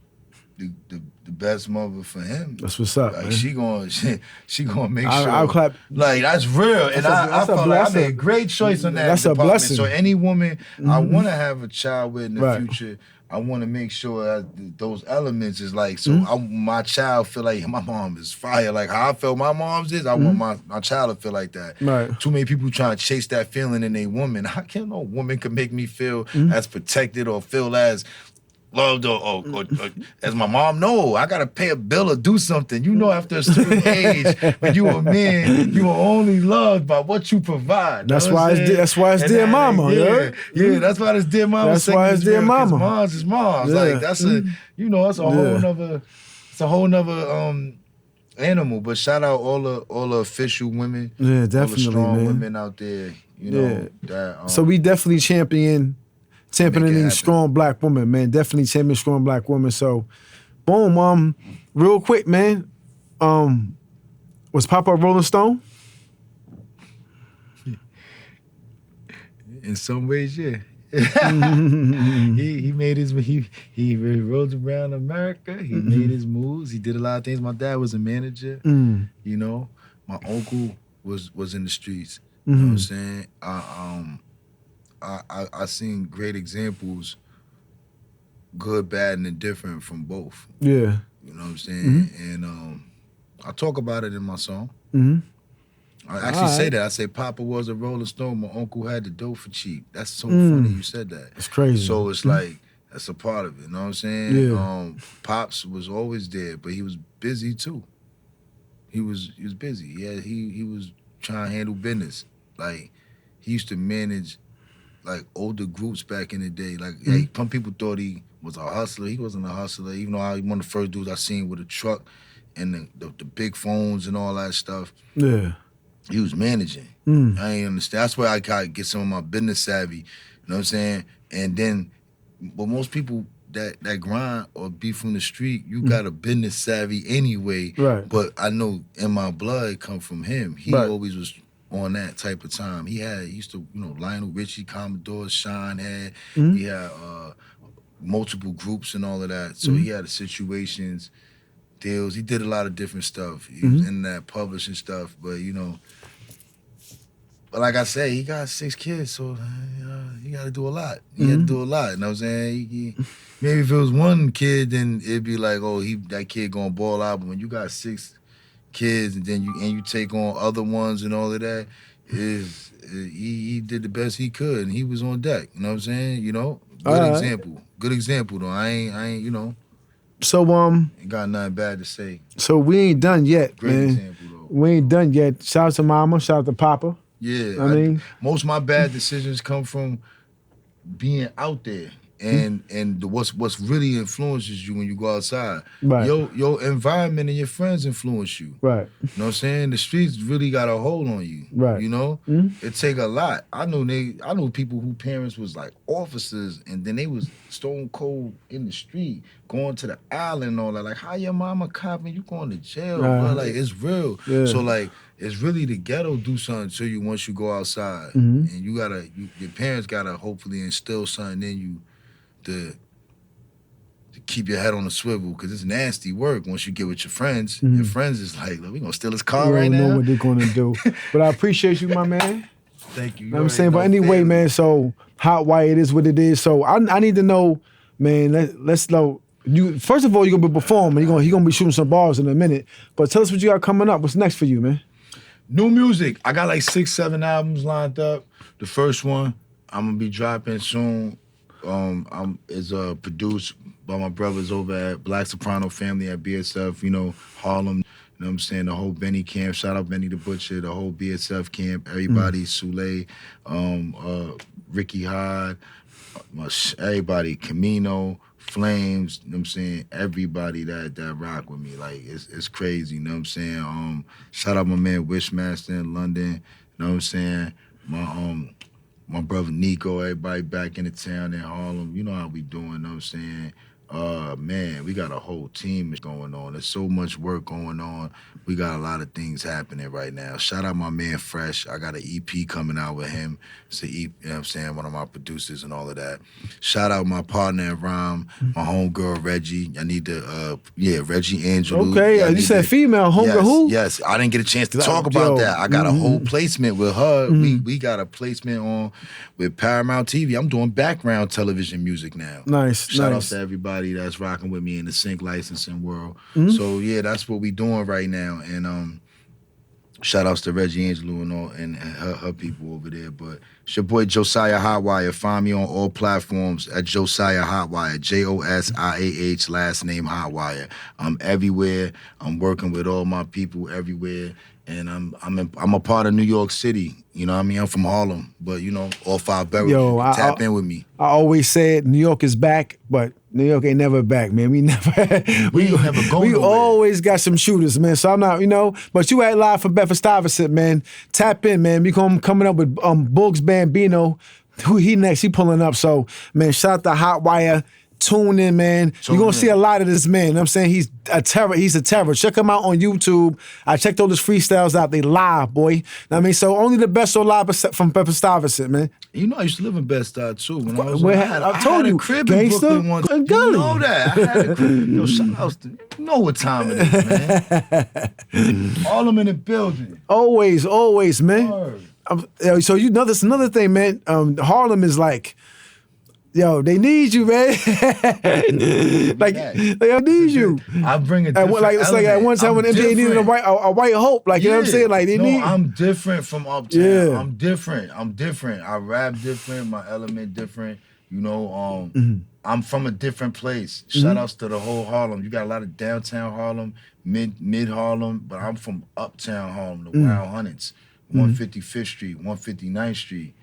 the best mother for him. That's what's up, Like man. she gonna make sure. I'll clap. Like that's real, and I felt like I made a great choice on that. That's a department. blessing. So any woman I want to have a child with in the Right. future, I want to make sure that those elements is like so. My child feel like my mom is fire. Like how I felt my mom's is. I want my child to feel like that. Right. Too many people trying to chase that feeling in a woman. How can no woman could make me feel as protected or feel as loved or as my mom? No, I gotta pay a bill or do something. You know, after a certain age, when you a man, you are only loved by what you provide. That's why it's dear mama. Yeah, that's why it's dear mama. That's why it's dear mama. Mom's is mom's. Yeah. Like that's that's a whole nother. It's a whole nother animal. But shout out all the official women. Yeah, definitely, all the strong man. women out there. You know that. So we definitely championing strong black women, man. Definitely championing strong black women. So, boom. Real quick, man. Was Papa a Rolling Stone? In some ways, yeah. he made his he rode around America. He made his moves. He did a lot of things. My dad was a manager. You know, my uncle was in the streets. You know what I'm saying? I seen great examples, good, bad, and indifferent from both. Yeah. You know what I'm saying? And I talk about it in my song. I actually say that. I say Papa was a Rolling Stone. My uncle had the dough for cheap. That's so funny you said that. It's crazy. So it's like, that's a part of it. You know what I'm saying? Yeah. Pops was always there, but he was busy too. He was busy. Yeah, he was trying to handle business. Like, he used to manage like older groups back in the day. Like some people thought he was a hustler. He wasn't a hustler. Even though he one of the first dudes I seen with a truck and the big phones and all that stuff. Yeah. He was managing. I ain't understand. That's where I gotta get some of my business savvy. You know what I'm saying? And then, but most people that grind or be from the street, you got a business savvy anyway. Right. But I know in my blood come from him. He always was on that type of time. He used to, Lionel Richie, Commodore, Sean had. He had multiple groups and all of that. So he had the situations, deals. He did a lot of different stuff. He was in that publishing stuff, but but like I say, he got 6 kids, so he got to do a lot. He had to do a lot. You know what I'm saying? Maybe if it was one kid, then it'd be like, oh, that kid gonna ball out. But when you got 6 kids, and then you take on other ones and all of that, he did the best he could, and he was on deck. You know what I'm saying? Good example. Good example though. I ain't. So ain't got nothing bad to say. So we ain't done yet, Great man. example though. We ain't done yet. Shout out to Mama. Shout out to Papa. Yeah, I mean, most of my bad decisions come from being out there. And what's really influences you when you go outside. Right. Your environment and your friends influence you. Right. You know what I'm saying? The streets really got a hold on you. Right. It take a lot. I know people whose parents was like officers, and then they was stone cold in the street, going to the island and all that. Like, how your mama cop and you going to jail, bro? Like, it's real. Yeah. So like, it's really the ghetto do something to you once you go outside, and your parents gotta hopefully instill something in you to keep your head on a swivel, because it's nasty work once you get with your friends. Your friends is like, look, we gonna steal his car right now. You don't know what they're gonna do. But I appreciate you, my man. Thank you. You know what I'm saying? But anyway, man, so Hotwire, it is what it is. So I need to know, man, let's know. You first of all, you're gonna be performing. You're gonna be shooting some bars in a minute. But tell us what you got coming up. What's next for you, man? New music. I got like 6, 7 albums lined up. The first one I'm gonna be dropping soon. Is produced by my brothers over at Black Soprano Family at BSF, Harlem. You know what I'm saying? The whole Benny camp. Shout out Benny the Butcher, the whole BSF camp, everybody, Sule, Ricky Hyde, everybody, Camino, Flames, you know what I'm saying? Everybody that rock with me. Like, it's crazy, you know what I'm saying? Shout out my man Wishmaster in London, you know what I'm saying? My brother Nico, everybody back in the town in Harlem. You know how we doing, you know what I'm saying? Man, we got a whole team going on. There's so much work going on. We got a lot of things happening right now. Shout out my man Fresh. I got an EP coming out with him. It's an EP, you know what I'm saying, one of my producers and all of that. Shout out my partner in rhyme, my homegirl Reggie. I need to, Reggie Angelo. Okay, you said female homegirl who? Yes, I didn't get a chance to talk about that. I got a whole placement with her. We got a placement on with Paramount TV. I'm doing background television music now. Nice, Shout out to everybody that's rocking with me in the sync licensing world. So yeah, that's what we doing right now. And shout outs to Reggie Angelo and all and her people over there. But it's your boy Josiah Hotwire. Find me on all platforms at Josiah Hotwire. JOSIAH, last name Hotwire. I'm everywhere. I'm working with all my people everywhere. And I'm a part of New York City. You know what I mean? I'm from Harlem, but you know, all 5 boroughs. Tap in with me. I always said New York is back, but New York ain't never back, man. We never We always got some shooters, man. So I'm not, you know, but you ain't live from Bedford-Stuyvesant, man. Tap in, man. We coming up with Bugs Bambino. Who he next? He pulling up. So, man, shout out to Hotwire. Tune in, man. You're going to see a lot of this man. You know what I'm saying? He's a terror. He's a terror. Check him out on YouTube. I checked all his freestyles out. They live, boy. You know what I mean? So only the best on live from Bedford-Stuyvesant, man. You know, I used to live in Bed-Stuy, too. When I was I told you, a crib in Brooklyn once. You know that. I had a crib. Yo, shout out to, you know what time it is, man. All them in the building. Always, man. So you know, that's another thing, man. Harlem is like, yo, they need you, man. Like they need you. I bring a different it's like at one time when MJ needed a white hope. Like, you know what I'm saying? Like they need. I'm different from uptown. Yeah. I'm different. I rap different. My element different. You know, I'm from a different place. Shout outs to the whole Harlem. You got a lot of downtown Harlem, mid Harlem, but I'm from uptown Harlem, the Wild Hundreds, 155th Street, 159th Street.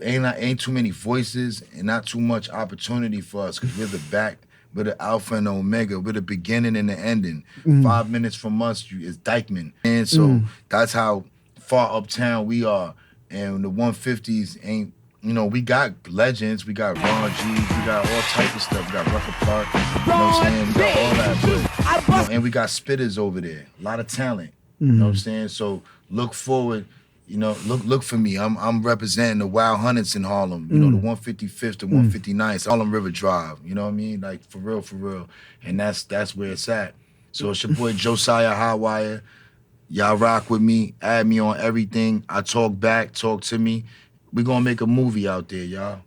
Ain't too many voices and not too much opportunity for us because we're the alpha and omega. We're the beginning and the ending. 5 minutes from us is Dykeman. And so that's how far uptown we are. And the 150s ain't, you know, we got legends. We got Ron G. We got all type of stuff. We got Rucker Park. You know what I'm saying? We got all that. But, you know, and we got spitters over there. A lot of talent. You know what I'm saying? So look forward. You know, look for me. I'm representing the Wild Hundreds in Harlem. You know, the 155th to 159th, Harlem River Drive. You know what I mean? Like for real. And that's where it's at. So it's your boy Josiah Hotwire. Y'all rock with me. Add me on everything. I talk back. Talk to me. We gonna make a movie out there, y'all.